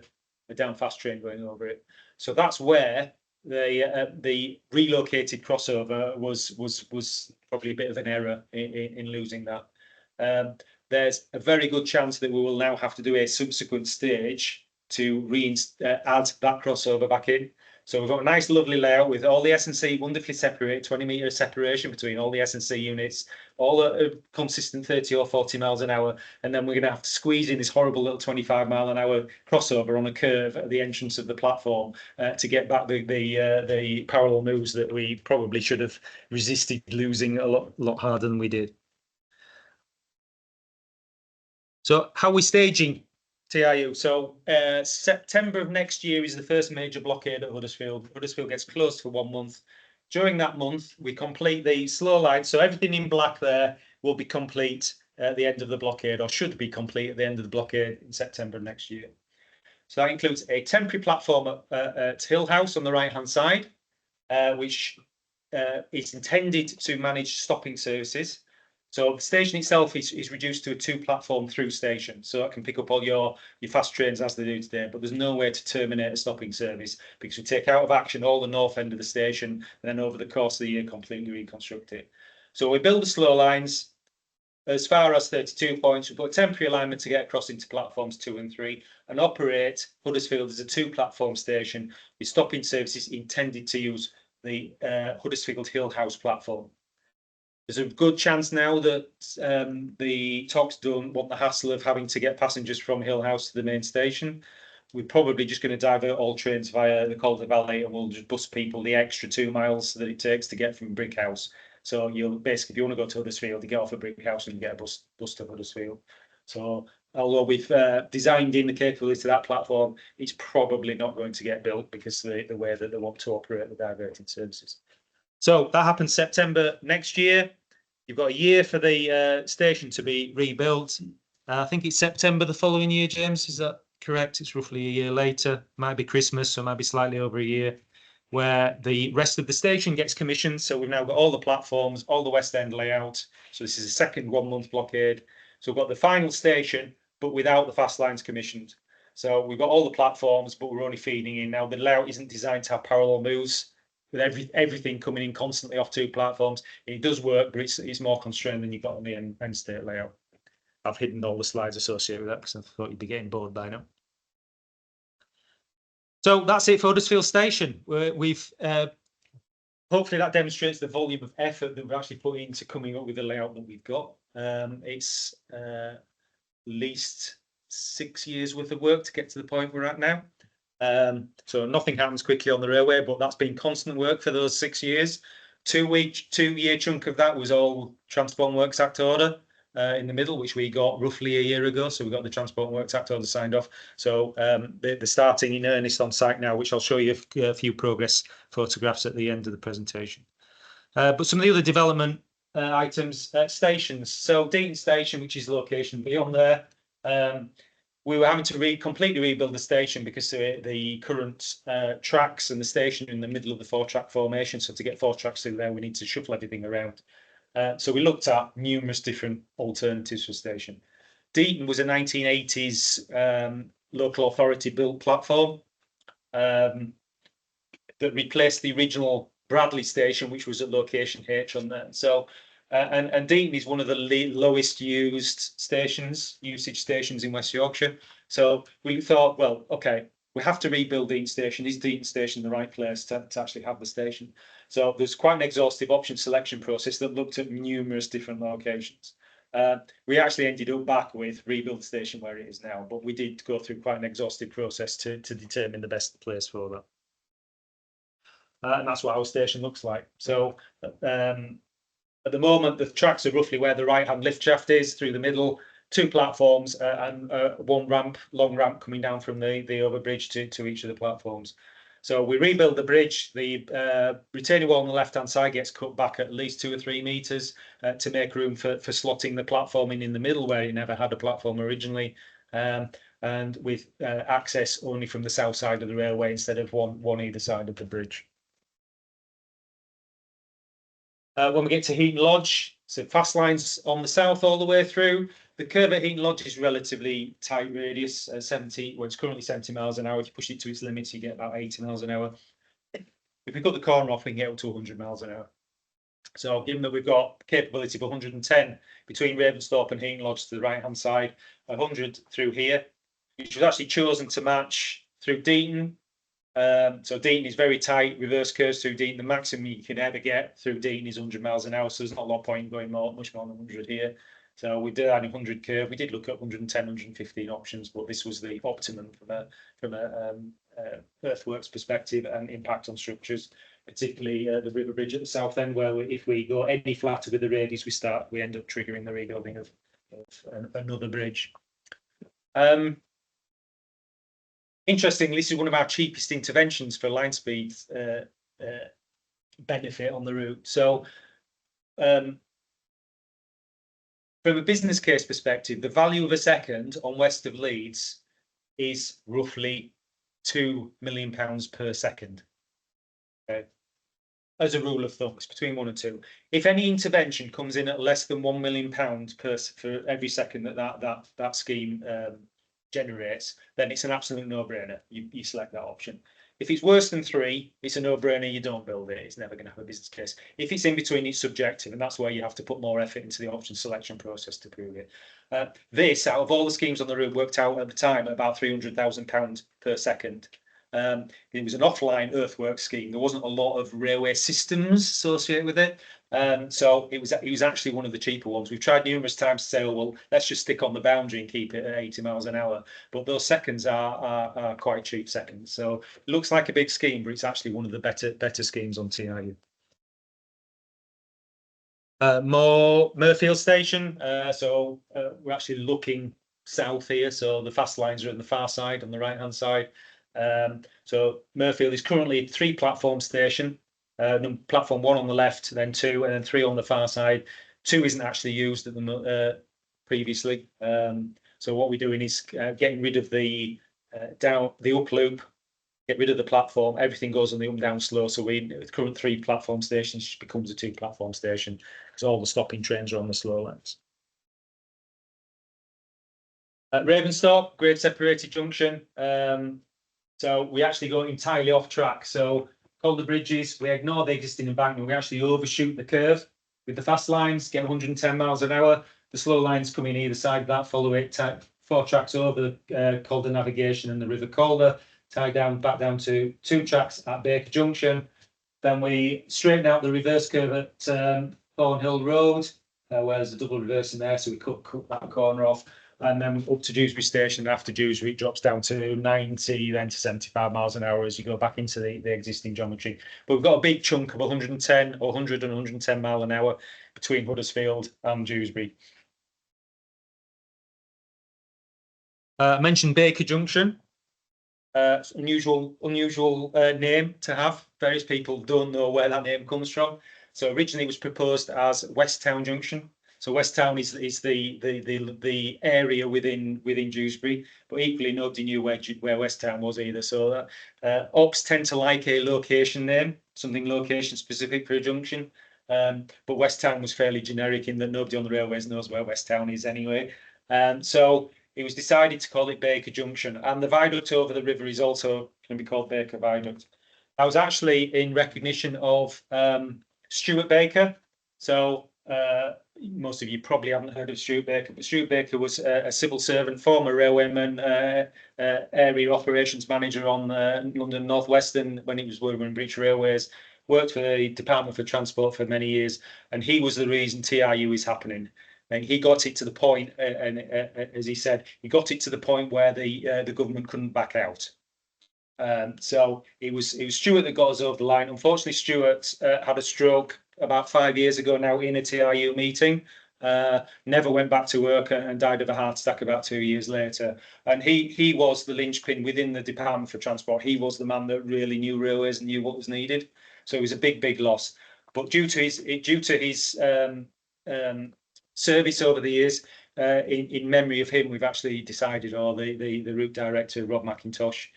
Speaker 1: down fast train going over it. So that's where the relocated crossover was probably a bit of an error in losing that. There's a very good chance that we will now have to do a subsequent stage to add that crossover back in. So we've got a nice, lovely layout with all the S&C wonderfully separated, 20 metre separation between all the S&C units, all a consistent 30 or 40 miles an hour. And then we're going to have to squeeze in this horrible little 25-mile-an-hour crossover on a curve at the entrance of the platform to get back the parallel moves that we probably should have resisted losing a lot harder than we did. So how are we staging TIU? So September of next year is the first major blockade at Huddersfield. Huddersfield gets closed for 1 month. During that month, we complete the slow line. So everything in black there will be complete at the end of the blockade, or should be complete at the end of the blockade in September of next year. So that includes a temporary platform at Hill House on the right-hand side, which is intended to manage stopping services. So the station itself is reduced to a 2-platform through station. So it can pick up all your fast trains as they do today, but there's no way to terminate a stopping service because we take out of action all the north end of the station and then over the course of the year completely reconstruct it. So we build the slow lines as far as 32 points. We put a temporary alignment to get across into platforms 2 and 3 and operate Huddersfield as a 2-platform station with stopping services intended to use the Huddersfield Hill House platform. There's a good chance now that the talks don't want the hassle of having to get passengers from Hill House to the main station. We're probably just going to divert all trains via the Calder Valley and we'll just bus people the extra 2 miles that it takes to get from Brick House. So you'll basically, if you want to go to Huddersfield, you get off at Brick House and you get a bus to Huddersfield. So although we've designed in the capability to that platform, it's probably not going to get built because of the way that they want to operate the diverting services. So that happens September next year. You've got a year for the station to be rebuilt. I think it's September the following year, James. Is that correct? It's roughly a year later. Might be Christmas, so might be slightly over a year, where the rest of the station gets commissioned. So we've now got all the platforms, all the West End layout. So this is a second 1-month blockade. So we've got the final station, but without the fast lines commissioned. So we've got all the platforms, but we're only feeding in. Now the layout isn't designed to have parallel moves with everything coming in constantly off 2 platforms. It does work, but it's more constrained than you've got on the end state layout. I've hidden all the slides associated with that because I thought you'd be getting bored by now. So that's it for Huddersfield Station. We've hopefully that demonstrates the volume of effort that we've actually put into coming up with the layout that we've got. It's at least 6 years worth of work to get to the point we're at now. So nothing happens quickly on the railway, but that's been constant work for those 6 years. 2-year chunk of that was all Transport and Works Act order in the middle, which we got roughly a year ago. So we got the Transport and Works Act order signed off. So they're starting in earnest on site now, which I'll show you a few progress photographs at the end of the presentation. But some of the other development items, stations. So Deaton Station, which is the location beyond there, we were having to completely rebuild the station because the current tracks and the station are in the middle of the 4-track formation. So to get 4 tracks through there, we need to shuffle everything around. So we looked at numerous different alternatives for station. Deaton was a 1980s local authority built platform that replaced the original Bradley station, which was at location H on there. So and Deaton is one of the lowest usage stations in West Yorkshire. So we thought, well, okay, we have to rebuild Deaton Station. Is Deaton Station the right place to actually have the station? So there's quite an exhaustive option selection process that looked at numerous different locations. We actually ended up back with rebuild the station where it is now, but we did go through quite an exhaustive process to determine the best place for that. And that's what our station looks like. So at the moment, the tracks are roughly where the right-hand lift shaft is, through the middle, 2 platforms and 1 ramp, long ramp coming down from the overbridge to each of the platforms. So we rebuild the bridge. The retaining wall on the left-hand side gets cut back at least 2 or 3 metres to make room for slotting the platform in the middle where you never had a platform originally, and with access only from the south side of the railway instead of one either side of the bridge. When we get to Heaton Lodge, so fast lines on the south all the way through. The curve at Heaton Lodge is relatively tight radius, 70, well, it's currently 70 miles an hour. If you push it to its limits, you get about 80 miles an hour. If we cut the corner off, we can get up to 100 miles an hour. So given that we've got capability of 110 between Ravensthorpe and Heaton Lodge to the right-hand side, 100 through here, which was actually chosen to match through Deaton. So Deaton is very tight, reverse curves through Deaton. The maximum you can ever get through Deaton is 100 miles an hour, so there's not a lot of point going much more than 100 here. So we did a 100 curve. We did look at 110, 115 options, but this was the optimum from a earthworks perspective and impact on structures, particularly the river bridge at the south end, where if we go any flatter with the radius we end up triggering the rebuilding of another bridge. Interestingly, this is one of our cheapest interventions for line speed benefit on the route. So from a business case perspective, the value of a second on west of Leeds is roughly £2 million per second. Okay. As a rule of thumb, it's between 1 and 2. If any intervention comes in at less than £1 million for every second that scheme generates, then it's an absolute no-brainer. You select that option. If it's worse than 3, it's a no-brainer. You don't build it. It's never going to have a business case. If it's in between, it's subjective, and that's where you have to put more effort into the option selection process to prove it. This, out of all the schemes on the route, worked out at the time at about £300,000 per second. It was an offline earthwork scheme. There wasn't a lot of railway systems associated with it. So it was actually one of the cheaper ones. We've tried numerous times to say, oh, well, let's just stick on the boundary and keep it at 80 miles an hour. But those seconds are quite cheap seconds. So it looks like a big scheme, but it's actually one of the better schemes on TRU. More Murfield Station. So we're actually looking south here. So the fast lines are on the far side, on the right-hand side. So Murfield is currently a 3-platform station. Platform 1 on the left, then 2, and then 3 on the far side. 2 isn't actually used at the previously. So what we're doing is getting rid of the up loop, get rid of the platform. Everything goes on the up down slow. So the current 3-platform station just becomes a 2-platform station because all the stopping trains are on the slow lines. At Ravensthorpe, grade separated junction. So we actually go entirely off track. So the bridges, we ignore the existing embankment. We actually overshoot the curve with the fast lines, get 110 miles an hour. The slow lines come in either side of that, follow it, 4 tracks over the Calder navigation and the River Calder, tie down back down to 2 tracks at Baker Junction. Then we straighten out the reverse curve at Thornhill Road, where there's a double reverse in there, so we cut that corner off. And then up to Dewsbury Station. After Dewsbury, it drops down to 90, then to 75 miles an hour as you go back into the existing geometry. But we've got a big chunk of 110 or 100 and 110 mile an hour between Huddersfield and Dewsbury. I mentioned Baker Junction. Unusual name to have. Various people don't know where that name comes from. So originally it was proposed as West Town Junction. So West Town is the area within Dewsbury, but equally nobody knew where West Town was either. So ops tend to like a location name, something location specific for a junction. But West Town was fairly generic in that nobody on the railways knows where West Town is anyway. So it was decided to call it Baker Junction, and the viaduct over the river is also going to be called Baker Viaduct. I was actually in recognition of Stuart Baker. So most of you probably haven't heard of Stuart Baker, but Stuart Baker was a civil servant, former railwayman, area operations manager on London North Western when it was Woburn Bridge Railways. worked for the Department for Transport for many years, and he was the reason TRU is happening. And he got it to the point, and as he said, he got it to the point where the government couldn't back out. So it was Stuart that got us over the line. Unfortunately, Stuart had a stroke about 5 years ago now in a TRU meeting. Never went back to work and died of a heart attack about 2 years later. And he was the linchpin within the Department for Transport. He was the man that really knew railways and knew what was needed. So it was a big loss. But due to his service over the years, in memory of him, we've actually decided, or the route director, Rob McIntosh,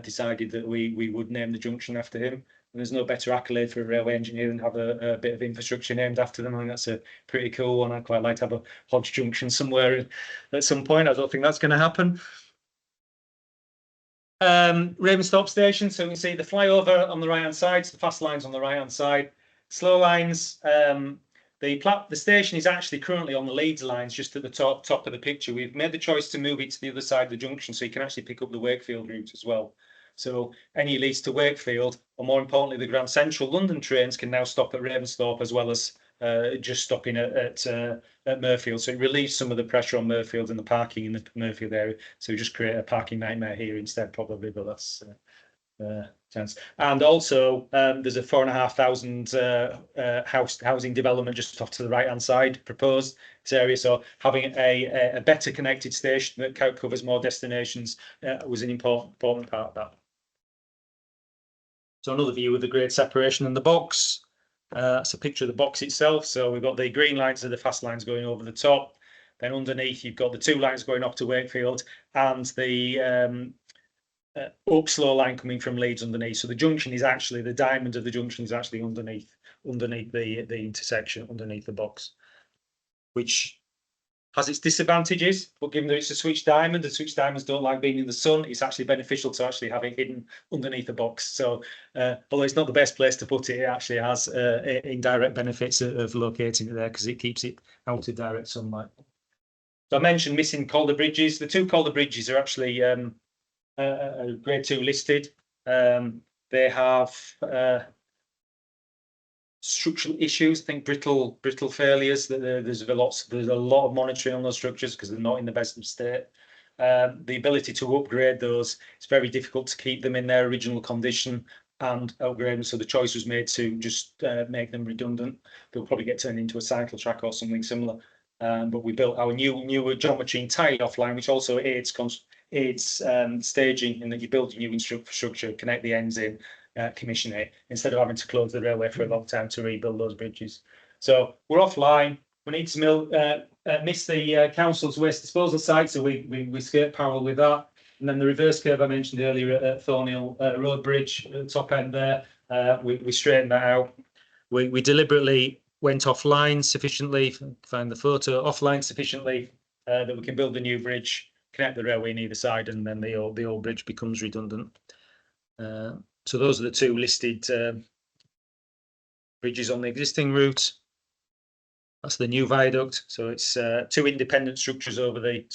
Speaker 1: decided that we would name the junction after him. And there's no better accolade for a railway engineer than have a bit of infrastructure named after them. I think that's a pretty cool one. I'd quite like to have a Hodge junction somewhere at some point. I don't think that's going to happen. Ravensthorpe station. So we can see the flyover on the right hand side, so the fast lines on the right hand side, slow lines. The station is actually currently on the Leeds lines, just at the top of the picture. We've made the choice to move it to the other side of the junction, so you can actually pick up the Wakefield route as well. So any Leeds to Wakefield, or more importantly, the Grand Central London trains can now stop at Ravensthorpe, as well as just stopping at Mirfield. So it relieves some of the pressure on Mirfield and the parking in the Mirfield area. So we just create a parking nightmare here instead, probably, but that's chance. And also, there's a 4,500 housing development just off to the right hand side proposed this area. So having a better connected station that covers more destinations was an important part of that. So another view of the grade separation in the box. That's a picture of the box itself. So we've got the green lines of the fast lines going over the top. Then underneath, you've got the two lines going up to Wakefield and the up slow line coming from Leeds underneath. So the junction is actually, the diamond of the junction is actually underneath the intersection, underneath the box, which has its disadvantages, but given that it's a switch diamond, the switch diamonds don't like being in the sun, it's actually beneficial to actually have it hidden underneath the box. So although it's not the best place to put it, it actually has indirect benefits of locating it there, because it keeps it out of direct sunlight. So I mentioned missing Calder bridges. The two Calder bridges are actually grade 2 listed. They have structural issues, I think brittle failures. There's a lot of monitoring on those structures because they're not in the best of state. The ability to upgrade those, it's very difficult to keep them in their original condition and upgrade them. So the choice was made to just make them redundant. They'll probably get turned into a cycle track or something similar. But we built our new geometry entirely offline, which also aids staging in that you build a new infrastructure, connect the ends in, commission it, instead of having to close the railway for a long time to rebuild those bridges. So we're offline. We need to miss the council's waste disposal site, so we skirt parallel with that. And then the reverse curve I mentioned earlier at Thornhill Road Bridge, at the top end there, we straightened that out. We deliberately went offline sufficiently, find the photo, offline sufficiently that we can build a new bridge, connect the railway on either side, and then the old bridge becomes redundant. So those are the two listed bridges on the existing route. That's the new viaduct. So it's three independent structures over the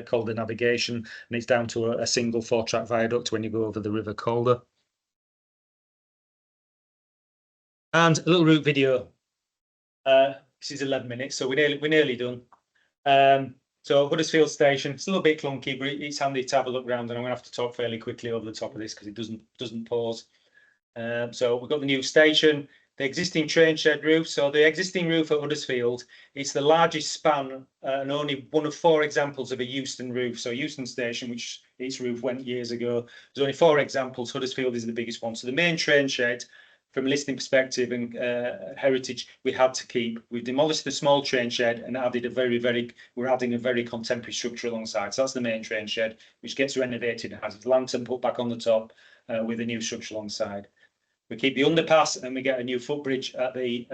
Speaker 1: Calder navigation, and it's down to a single 4-track viaduct when you go over the River Calder. And a little route video. This is 11 minutes, so we're nearly done. So Huddersfield Station, it's a little bit clunky, but it's handy to have a look around, and I'm going to have to talk fairly quickly over the top of this because it doesn't pause. So we've got the new station, the existing train shed roof. So the existing roof at Huddersfield, it's the largest span and only one of 4 examples of a Euston roof. So Euston Station, which its roof went years ago, there's only 4 examples. Huddersfield is the biggest one. So the main train shed, from a listing perspective and heritage, we had to keep. We've demolished the small train shed and added we're adding a very contemporary structure alongside. So that's the main train shed, which gets renovated and has its lantern put back on the top with a new structure alongside. We keep the underpass and we get a new footbridge at the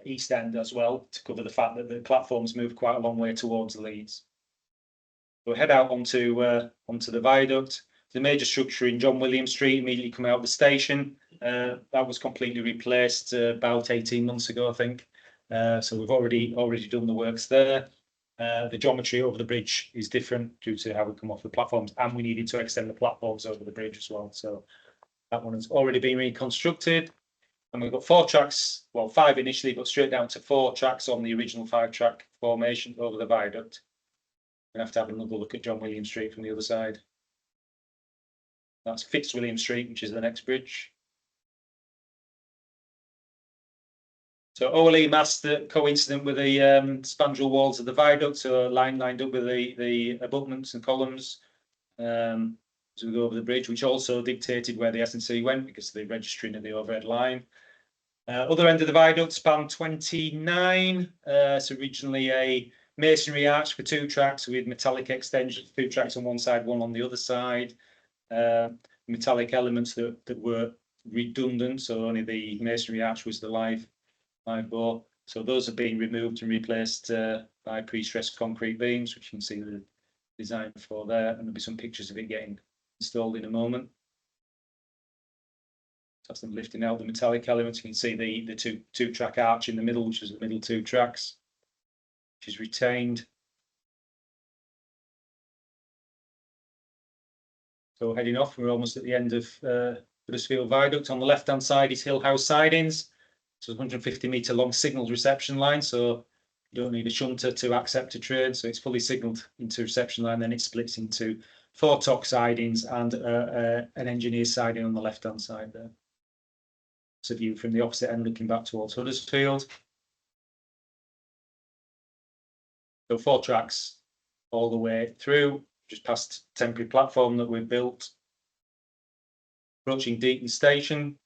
Speaker 1: east end as well, to cover the fact that the platforms move quite a long way towards Leeds. We'll head out onto the viaduct. The major structure in John William Street, immediately come out of the station. That was completely replaced about 18 months ago, I think. So we've already done the works there. The geometry over the bridge is different due to how we come off the platforms, and we needed to extend the platforms over the bridge as well. So That one has already been reconstructed. And we've got 4 tracks, well, 5 initially, but straight down to 4 tracks on the original 5-track formation over the viaduct. We're going to have another look at John William Street from the other side. That's Fitzwilliam Street, which is the next bridge. So OLE mast that coincident with the spandrel walls of the viaduct, so lined up with the abutments and columns as we go over the bridge, which also dictated where the S&C went because of the registering of the overhead line. Other end of the viaduct, span 29. It's originally a masonry arch for 2 tracks with metallic extensions, 2 tracks on one side, one on the other side. Metallic elements that were redundant, so only the masonry arch was the live bore. So those have been removed and replaced by pre-stressed concrete beams, which you can see the design for there, and there'll be some pictures of it getting installed in a moment. That's them lifting out the metallic elements. You can see the two-track arch in the middle, which is the middle 2 tracks, which is retained. So heading off, we're almost at the end of Huddersfield Viaduct. On the left-hand side is Hill House sidings. So 150-metre long signalled reception line. So you don't need a shunter to accept a train. So it's fully signalled into reception line. Then it splits into 4 TOC sidings and an engineer's siding on the left-hand side there. It's a view from the opposite end looking back towards Huddersfield. So 4 tracks all the way through, just past temporary platform that we've built. Approaching Deaton Station.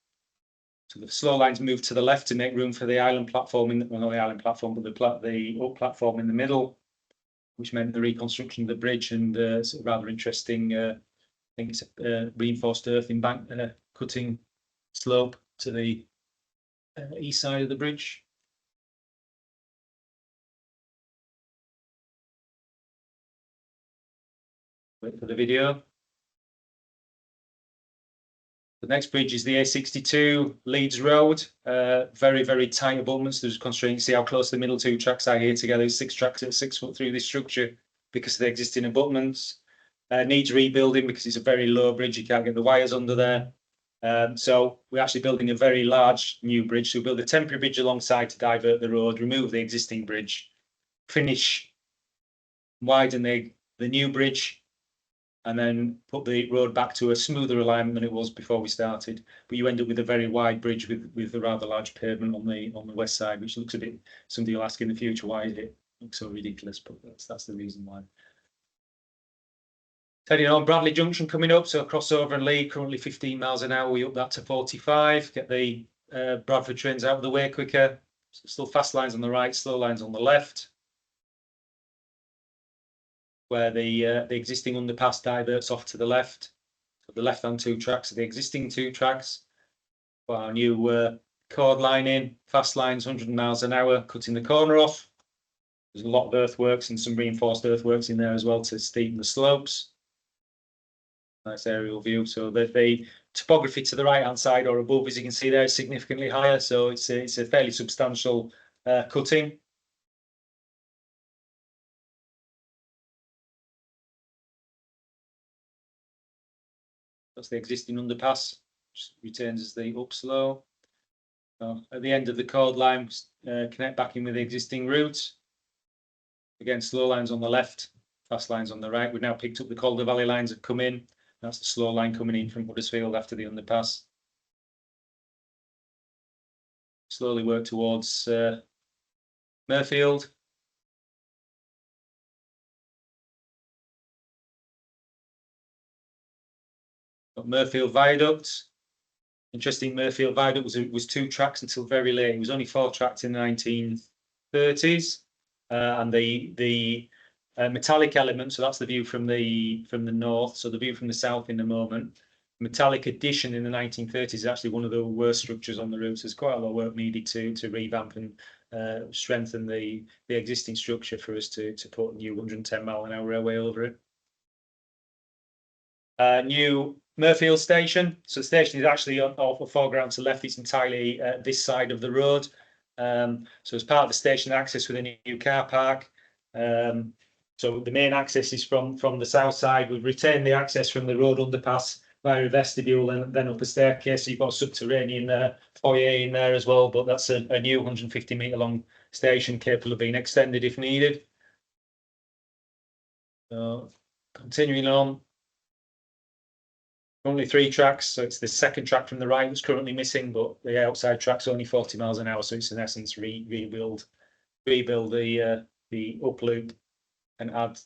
Speaker 1: So the slow lines move to the left to make room for the island platform, well, not the island platform, but the up platform in the middle, which meant the reconstruction of the bridge and it's a rather interesting, I think it's a reinforced earth cutting slope to the east side of the bridge. Wait for the video. The next bridge is the A62 Leeds Road. Very, very tight abutments. There's constraints. See how close the middle 2 tracks are here together. 6 tracks at 6 foot through this structure because of the existing abutments. Needs rebuilding because it's a very low bridge. You can't get the wires under there. So we're actually building a very large new bridge. So we build a temporary bridge alongside to divert the road, remove the existing bridge, widen the new bridge, and then put the road back to a smoother alignment than it was before we started. But you end up with a very wide bridge with a rather large pavement on the west side, which looks a bit, somebody will ask in the future, why did it look so ridiculous? But that's the reason why. Heading on, Bradley Junction coming up, so crossover and Lee, currently 15 miles an hour, we up that to 45, get the Bradford trains out of the way quicker. So still fast lines on the right, slow lines on the left, where the existing underpass diverts off to the left. So the left-hand 2 tracks are the existing 2 tracks. Got our new cord line in, fast lines, 100 miles an hour, cutting the corner off. There's a lot of earthworks and some reinforced earthworks in there as well to steepen the slopes. Nice aerial view. So the topography to the right-hand side or above, as you can see there, is significantly higher. So it's a fairly substantial cutting. That's the existing underpass, which retains as the upslow. At the end of the cord line, connect back in with the existing route. Again, slow lines on the left, fast lines on the right. We've now picked up the Calder Valley lines have come in. That's the slow line coming in from Huddersfield after the underpass. Slowly work towards Murfield. Got Murfield Viaduct. Interesting, Murfield Viaduct was 2 tracks until very late. It was only 4 tracks in the 1930s. And the metallic element, so that's the view from the north, so the view from the south in the moment. Metallic addition in the 1930s is actually one of the worst structures on the route. There's quite a lot of work needed to revamp and strengthen the existing structure for us to put a new 110-mile-an-hour railway over it. New Murfield Station. So the station is actually off the foreground to the left. It's entirely this side of the road. So as part of the station access with a new car park. So the main access is from the south side. We've retained the access from the road underpass via a vestibule and then up a staircase. So you've got a subterranean foyer in there as well, but that's a new 150-metre long station capable of being extended if needed. So continuing on, only 3 tracks, so it's the second track from the right that's currently missing, but the outside track's only 40 miles an hour, so it's in essence rebuild the up loop and add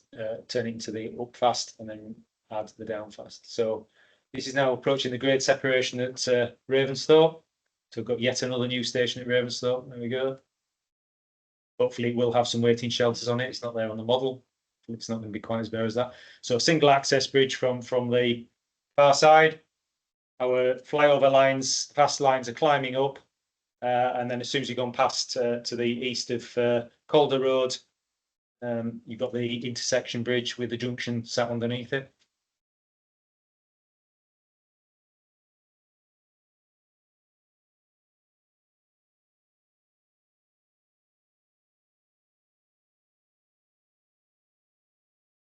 Speaker 1: turn it into the up fast and then add the down fast. So this is now approaching the grade separation at Ravensthorpe. So we've got yet another new station at Ravensthorpe. There we go. Hopefully we'll have some waiting shelters on it. It's not there on the model. It's not going to be quite as bare as that. So a single access bridge from the far side. Our flyover lines, fast lines are climbing up. And then as soon as you've gone past to the east of Calder Road, you've got the intersection bridge with the junction sat underneath it.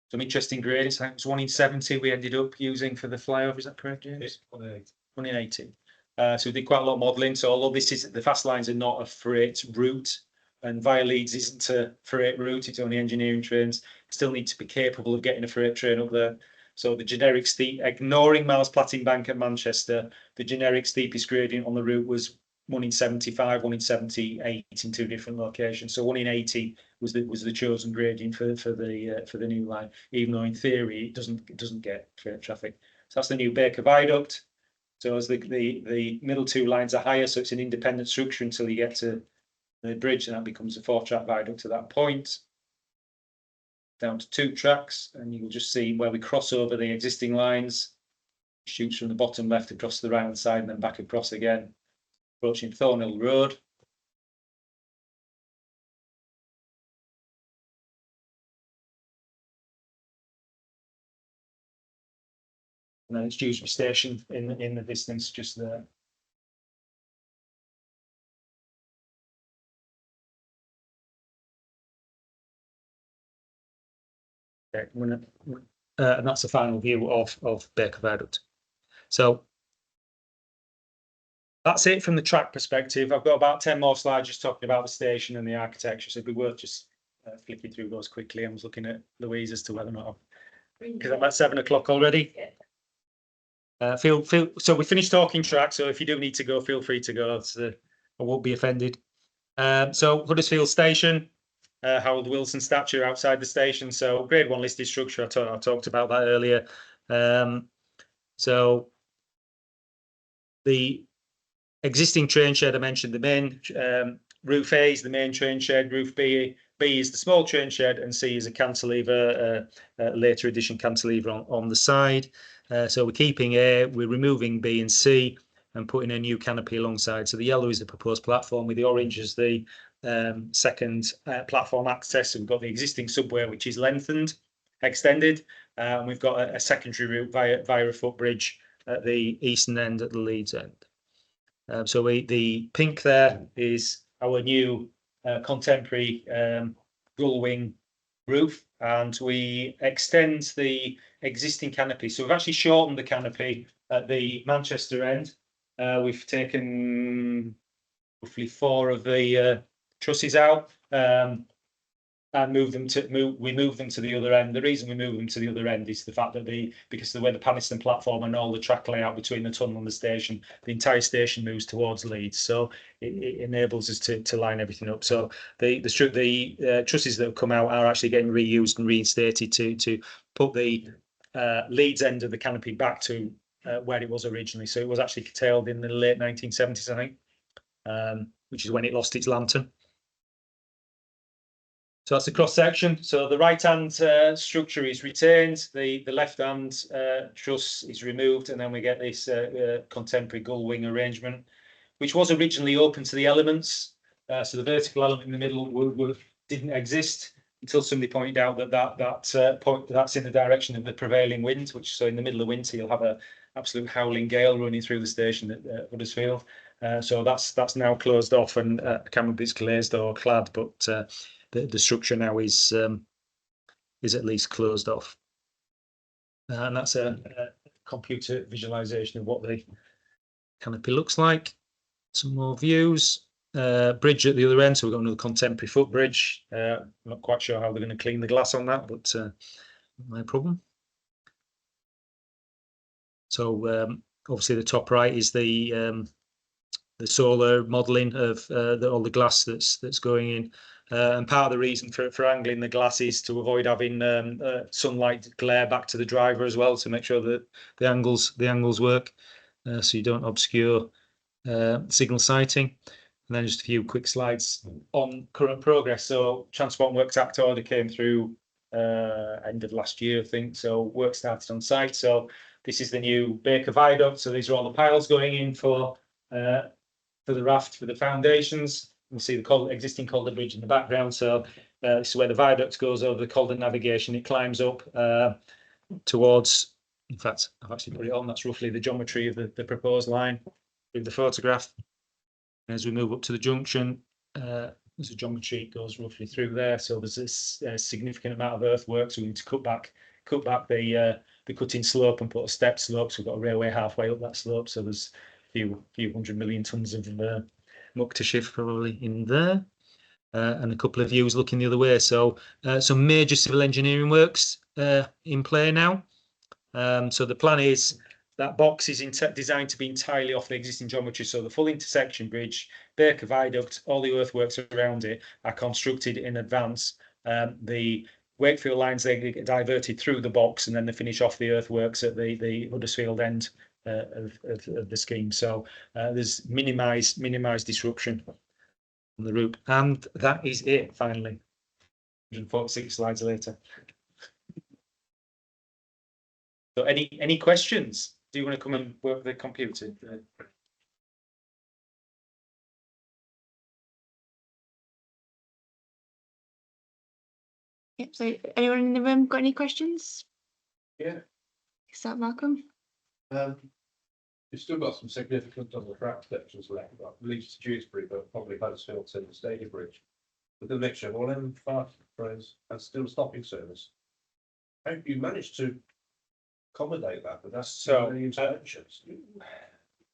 Speaker 1: Some interesting grades. I think it was 1 in 70 we ended up using for the flyover. Is that correct, James? 1 in 80. So we did quite a lot of modelling. So although this is the fast lines are not a freight route, and via Leeds isn't a freight route, it's only engineering trains, still need to be capable of getting a freight train up there. So the generic steep, ignoring Miles Platting Bank at Manchester, the generic steepest gradient on the route was 1 in 75, 1 in 78 in 2 different locations. So 1 in 80 was the chosen gradient for the new line, even though in theory it doesn't get freight traffic. So that's the new Baker Viaduct. So as the middle 2 lines are higher, so it's an independent structure until you get to the bridge, and that becomes a 4-track viaduct at that point. Down to 2 tracks, and you'll just see where we cross over the existing lines. Shoots from the bottom left across to the right hand side and then back across again, approaching Thornhill Road. And then it's Dewsbury Station in the distance just there. Okay, and that's the final view of Baker Viaduct. So that's it from the track perspective. I've got about 10 more slides just talking about the station and the architecture, so it'd be worth just flicking through those quickly. I was looking at Louise as to whether or not, because I'm at 7 o'clock already. So we finished talking track, so if you do need to go, feel free to go. I won't be offended. So Huddersfield Station, Harold Wilson statue outside the station. So grade 1 listed structure. I talked about that earlier. So the existing train shed, I mentioned the main roof A is the main train shed, roof B is the small train shed, and C is a cantilever, later edition cantilever on the side. So we're keeping A, we're removing B and C and putting a new canopy alongside. So the yellow is the proposed platform, with the orange as the second platform access. So we've got the existing subway, which is extended, and we've got a secondary route via a footbridge at the eastern end, at the Leeds end. So the pink there is our new contemporary gull wing roof, and we extend the existing canopy. So we've actually shortened the canopy at the Manchester end. We've taken roughly 4 of the trusses out and move them to the other end. The reason we move them to the other end is the fact that because of the way the Paniston platform and all the track layout between the tunnel and the station, the entire station moves towards Leeds, so it enables us to line everything up. So the trusses that have come out are actually getting reused and reinstated to put the Leeds end of the canopy back to where it was originally. So it was actually curtailed in the late 1970s, I think, which is when it lost its lantern. So that's the cross section. So the right hand structure is retained, the left hand truss is removed, and then we get this contemporary gull wing arrangement, which was originally open to the elements. So the vertical element in the middle didn't exist until somebody pointed out that's in the direction of the prevailing wind, so in the middle of winter you'll have an absolute howling gale running through the station at Huddersfield. So that's now closed off, and I can't remember if it's glazed or clad, but the structure now is at least closed off, and that's a computer visualization of what the canopy looks like. Some more views. Bridge at the other end, so we've got another contemporary footbridge. I'm not quite sure how they're going to clean the glass on that, but no problem. So obviously the top right is the solar modelling of all the glass that's going in. And part of the reason for angling the glass is to avoid having sunlight glare back to the driver as well, to make sure that the angles work, so you don't obscure signal sighting. And then just a few quick slides on current progress. So Transport Works Act order came through end of last year, I think. So work started on site. So this is the new Baker Viaduct. So these are all the piles going in for the raft, for the foundations. You see the existing Calder Bridge in the background. So this is where the viaduct goes over the Calder navigation. It climbs up towards, in fact, I've actually put it on. That's roughly the geometry of the proposed line with the photograph. As we move up to the junction, there's a geometry that goes roughly through there. So there's this significant amount of earthwork. So we need to cut back the cutting slope and put a step slope. So we've got a railway halfway up that slope. So there's a few 100 million tons of muck to shift probably in there. And a couple of views looking the other way. So some major civil engineering works in play now. So the plan is that box is designed to be entirely off the existing geometry. So the full intersection bridge, Baker Viaduct, all the earthworks around it are constructed in advance. The Wakefield lines, they get diverted through the box, and then they finish off the earthworks at the Huddersfield end of the scheme. So there's minimised disruption on the route. And that is it, finally. 146 slides later. So any questions? Do you want to come and work with the computer?
Speaker 2: Yep, so anyone in the room got any questions?
Speaker 3: Yeah.
Speaker 2: Is that Malcolm?
Speaker 3: You've still got some significant on the track sections left, like Leeds to Dewsbury, but probably Huddersfield to the Stadium Bridge. With the mixture of all them fast trains and still stopping service. How have you managed to accommodate that? But that's
Speaker 1: So,
Speaker 3: many interventions.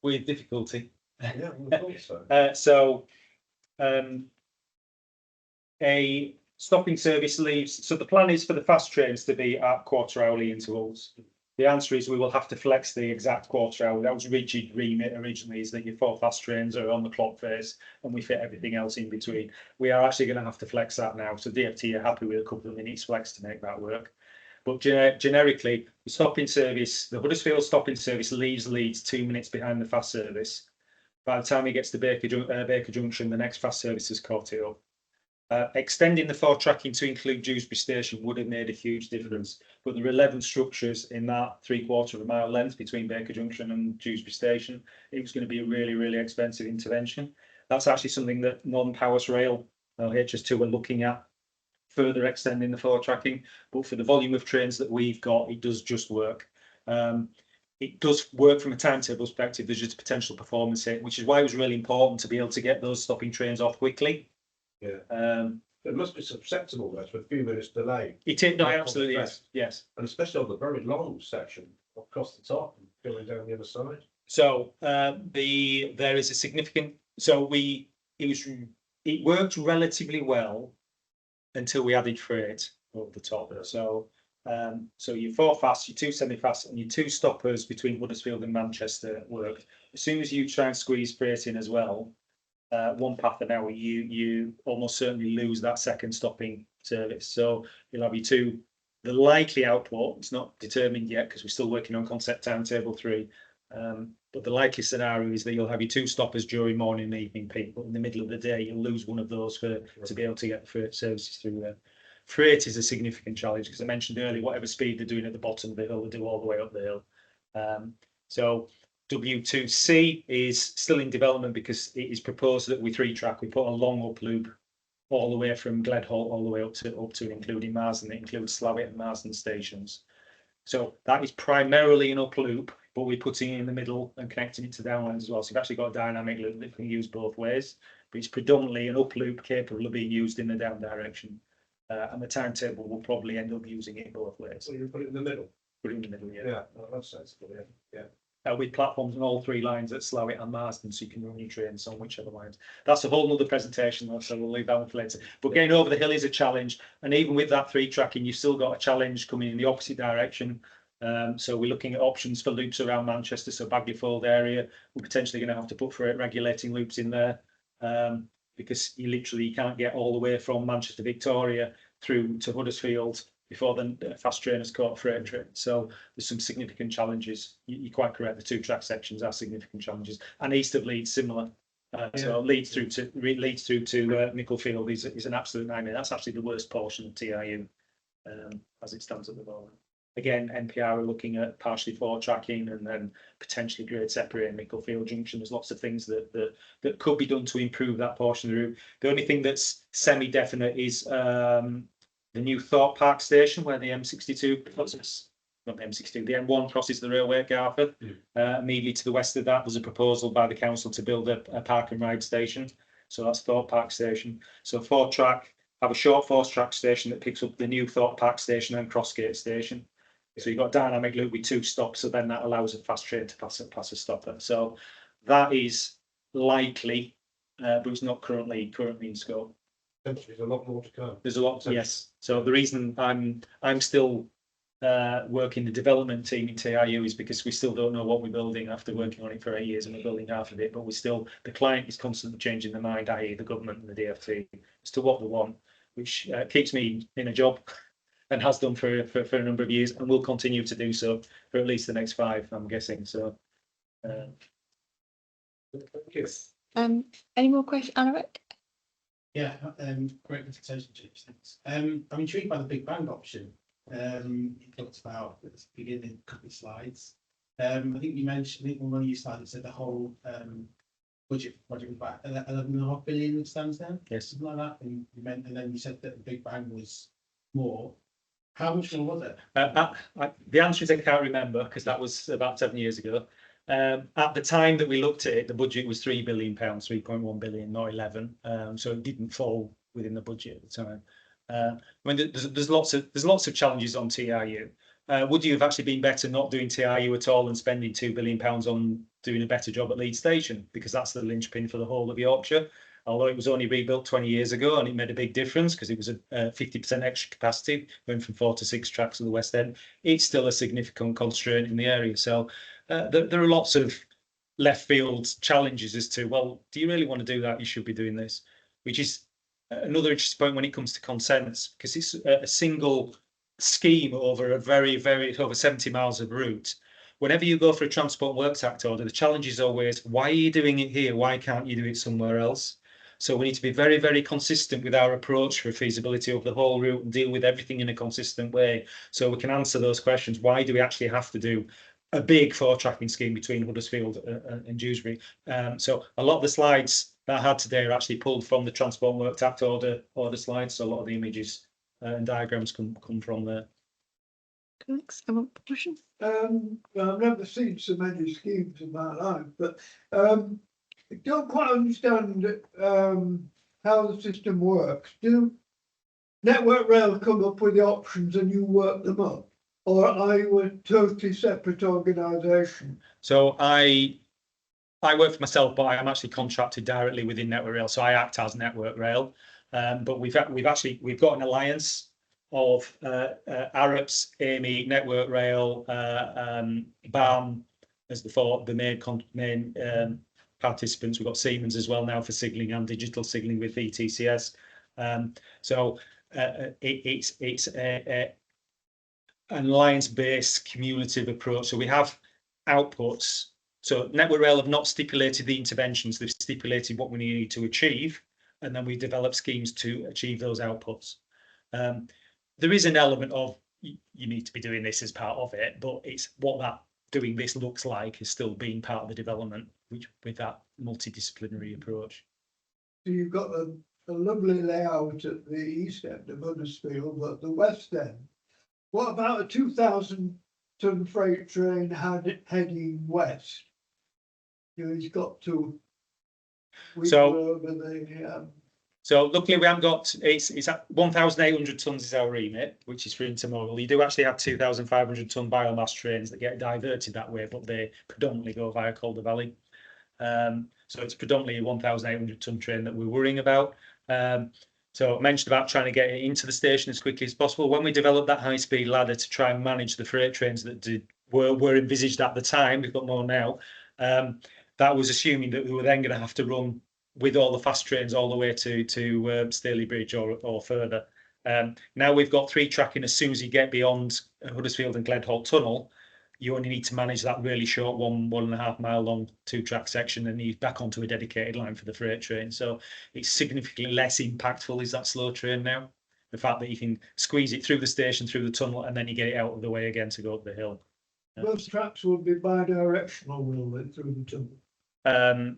Speaker 1: With difficulty.
Speaker 3: Yeah, I thought so.
Speaker 1: A stopping service leaves. So the plan is for the fast trains to be at quarter-hourly intervals. The answer is we will have to flex the exact quarter hour. That was rigid remit originally, is that your 4 fast trains are on the clock face and we fit everything else in between. We are actually going to have to flex that now. So DFT are happy with a couple of minutes flex to make that work. But generically, the stopping service, the Huddersfield stopping service leaves Leeds 2 minutes behind the fast service. By the time it gets to Baker Junction, the next fast service has caught it up. Extending the 4 tracking to include Dewsbury Station would have made a huge difference, but there are 11 structures in that 3/4 of a mile length between Baker Junction and Dewsbury Station. It was going to be a really, really expensive intervention. That's actually something that Northern Powers Rail, HS2, are looking at, further extending the 4 tracking. But for the volume of trains that we've got, it does just work. It does work from a timetable perspective. There's just a potential performance hit, which is why it was really important to be able to get those stopping trains off quickly.
Speaker 3: Yeah. It must be susceptible though to a few minutes delay.
Speaker 1: It is, no, absolutely, yes.
Speaker 3: And especially on the very long section across the top and going down the other side.
Speaker 1: So there is a significant. So it worked relatively well until we added freight over the top. So your 4 fast, your 2 semi-fast, and your 2 stoppers between Huddersfield and Manchester worked. As soon as you try and squeeze freight in as well, 1 path an hour, you almost certainly lose that second stopping service. So you'll have your 2. The likely output, it's not determined yet because we're still working on concept timetable 3. But the likely scenario is that you'll have your 2 stoppers during morning and evening peak, but in the middle of the day you'll lose one of those to be able to get the freight services through there. Freight is a significant challenge because I mentioned earlier, whatever speed they're doing at the bottom of the hill, they do all the way up the hill. So W2C is still in development because it is proposed that we 3-track. We put a long up loop all the way from Gledholt all the way up to and including Marsden. It includes Slavitt and Marsden stations. So that is primarily an up loop, but we're putting it in the middle and connecting it to downlines as well. So you've actually got a dynamic loop that can use both ways, but it's predominantly an up loop capable of being used in the down direction. And the timetable will probably end up using it both ways.
Speaker 3: So you put it in the middle?
Speaker 1: put it in the middle, yeah.
Speaker 3: Yeah, that's sensible, yeah.
Speaker 1: With platforms on all 3 lines at Slough and Marsden, so you can run your trains on whichever lines. That's a whole other presentation though, so we'll leave that one for later. But getting over the hill is a challenge, and even with that 3 tracking, you've still got a challenge coming in the opposite direction. So we're looking at options for loops around Manchester, so Bagley Fold area. We're potentially going to have to put freight regulating loops in there, because you literally can't get all the way from Manchester Victoria through to Huddersfield before the fast train has caught freight train. So there's some significant challenges. You're quite correct. The 2 track sections are significant challenges, and east of Leeds similar. So Leeds through to Micklefield is an absolute nightmare. That's actually the worst portion of TRU as it stands at the moment. Again, NPR are looking at partially 4 tracking and then potentially grade separating Micklefield Junction. There's lots of things that could be done to improve that portion of the route. The only thing that's semi-definite is the new Thorpe Park station where the M62 crosses, not the M62, the M1 crosses the railway at Garforth. Immediately to the west of that, there's a proposal by the council to build a park and ride station. So that's Thorpe Park station. So 4 track, have a short 4 track station that picks up the new Thorpe Park station and Crossgate station. So you've got a dynamic loop with 2 stops, so then that allows a fast train to pass a stopper. So that is likely, but it's not currently in scope.
Speaker 3: There's a lot more to come.
Speaker 1: There's a lot, yes. So the reason I'm still working the development team in TRU is because we still don't know what we're building after working on it for 8 years, and we're building half of it. But the client is constantly changing their mind, i.e. the government and the DFT, as to what they want, which keeps me in a job and has done for a number of years, and will continue to do so for at least the next 5, I'm guessing. So
Speaker 3: Thank you.
Speaker 2: Any more questions, Alaric?
Speaker 4: Yeah, great presentation, James. Thanks. I'm intrigued by the Big Bang option. You talked about at the beginning, a couple of slides. I think you mentioned, I think on one of your slides, it said the whole budget project was about 11.5 billion, it stands there.
Speaker 1: yes,
Speaker 4: Something like that. And and then you said that the Big Bang was more. How much more was it?
Speaker 1: the answer is I can't remember because that was about 7 years ago. At the time that we looked at it, the budget was £3 billion, 3.1 billion, not 11. So it didn't fall within the budget at the time. I mean, there's lots of challenges on TRU. Would you have actually been better not doing TRU at all and spending £2 billion on doing a better job at Leeds Station? Because that's the linchpin for the whole of Yorkshire. Although it was only rebuilt 20 years ago and it made a big difference because it was a 50% extra capacity, going from 4 to 6 tracks to the West End, it's still a significant constraint in the area. So there are lots of left field challenges as to, well, do you really want to do that? You should be doing this, which is another interesting point when it comes to consents, because it's a single scheme over over 70 miles of route. Whenever you go for a Transport Works Act order, the challenge is always, why are you doing it here? Why can't you do it somewhere else? So we need to be very consistent with our approach for feasibility of the whole route and deal with everything in a consistent way. So we can answer those questions. Why do we actually have to do a big 4-tracking scheme between Huddersfield and Dewsbury? So a lot of the slides that I had today are actually pulled from the Transport Works Act order slides. So a lot of the images and diagrams come from there.
Speaker 2: Thanks. Any more questions?
Speaker 5: I've never seen so many schemes in my life, but I don't quite understand how the system works. Do Network Rail come up with the options and you work them up, or are you a totally separate organisation?
Speaker 1: So I work for myself, but I am actually contracted directly within Network Rail, so I act as Network Rail. But we've got an alliance of Arabs, AMI, Network Rail, BAM as the main participants. We've got Siemens as well now for signalling and digital signalling with ETCS. So it's an alliance-based cumulative approach. So we have outputs. So Network Rail have not stipulated the interventions, they've stipulated what we need to achieve, and then we develop schemes to achieve those outputs. There is an element of you need to be doing this as part of it, but it's what that doing this looks like is still being part of the development, which with that multidisciplinary approach.
Speaker 5: So you've got a lovely layout at the east end of Huddersfield, but the west end. What about a 2,000-ton freight train heading west? You know, he's got to
Speaker 1: So-
Speaker 5: over the
Speaker 1: So luckily we haven't got, it's at 1,800 tonnes is our remit, which is for intermodal. You do actually have 2,500 tonne biomass trains that get diverted that way, but they predominantly go via Calder Valley. So it's predominantly a 1,800 tonne train that we're worrying about. So I mentioned about trying to get it into the station as quickly as possible. When we developed that high-speed ladder to try and manage the freight trains that were envisaged at the time, we've got more now, that was assuming that we were then going to have to run with all the fast trains all the way to Staley Bridge or further. Now we've got 3 tracking. As soon as you get beyond Huddersfield and Gledholt Tunnel, you only need to manage that really short 1.5 mile long 2-track section, and you're back onto a dedicated line for the freight train. So it's significantly less impactful is that slow train now. The fact that you can squeeze it through the station, through the tunnel, and then you get it out of the way again to go up the hill.
Speaker 5: Those tracks will be bi-directional, will they, through the tunnel?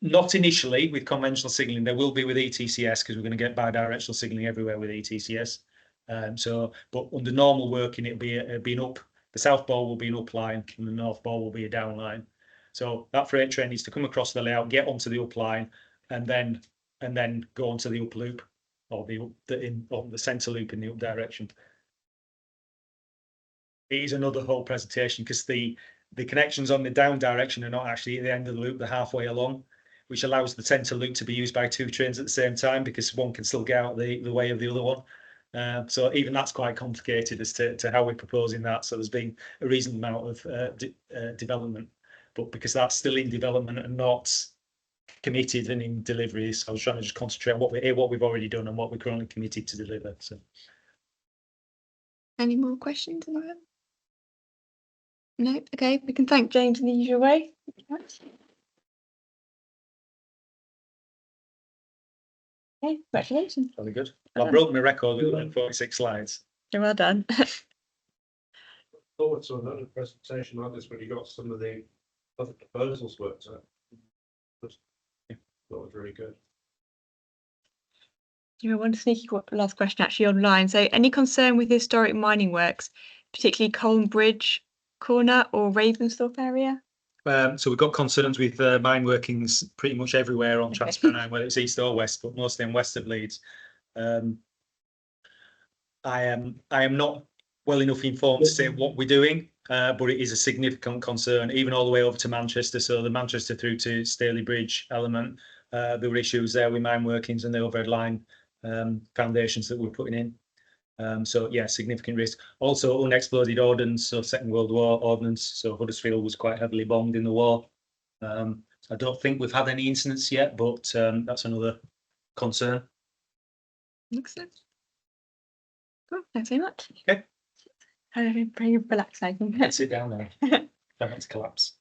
Speaker 1: Not initially with conventional signalling. There will be with ETCS because we're going to get bi-directional signalling everywhere with ETCS. But under normal working, it'll be an up. The south ball will be an up line, and the north ball will be a down line. So that freight train needs to come across the layout, get onto the up line, and then go onto the up loop, or the centre loop in the up direction. It is another whole presentation because the connections on the down direction are not actually at the end of the loop; they're halfway along, which allows the centre loop to be used by 2 trains at the same time because one can still get out the way of the other one. So even that's quite complicated as to how we're proposing that. So there's been a reasonable amount of development, but because that's still in development and not committed and in delivery, so I was trying to just concentrate on what we've already done and what we're currently committed to deliver. So,
Speaker 2: Any more questions? No. Okay, we can thank James in the usual way. Okay, congratulations.
Speaker 1: very good. I broke my record with like 46 slides.
Speaker 2: You're well done.
Speaker 3: Forward to another presentation like this when you got some of the other proposals worked out. That was really good.
Speaker 2: You know, one sneaky last question actually online. So, any concern with historic mining works, particularly Colne Bridge corner or Ravensthorpe area?
Speaker 1: So we've got concerns with mine workings pretty much everywhere on Transpennine 9, whether it's east or west, but mostly in west of Leeds. I am not well enough informed to say what we're doing, but it is a significant concern, even all the way over to Manchester. So the Manchester through to Staley Bridge element, there were issues there with mine workings and the overhead line foundations that we're putting in. So yeah, significant risk. Also unexploded ordnance, so Second World War ordnance. So Huddersfield was quite heavily bombed in the war. I don't think we've had any incidents yet, but that's another concern.
Speaker 2: Excellent. Cool. Thanks very much.
Speaker 1: Okay.
Speaker 2: Very relaxing.
Speaker 1: Let's sit down now. Don't want to collapse.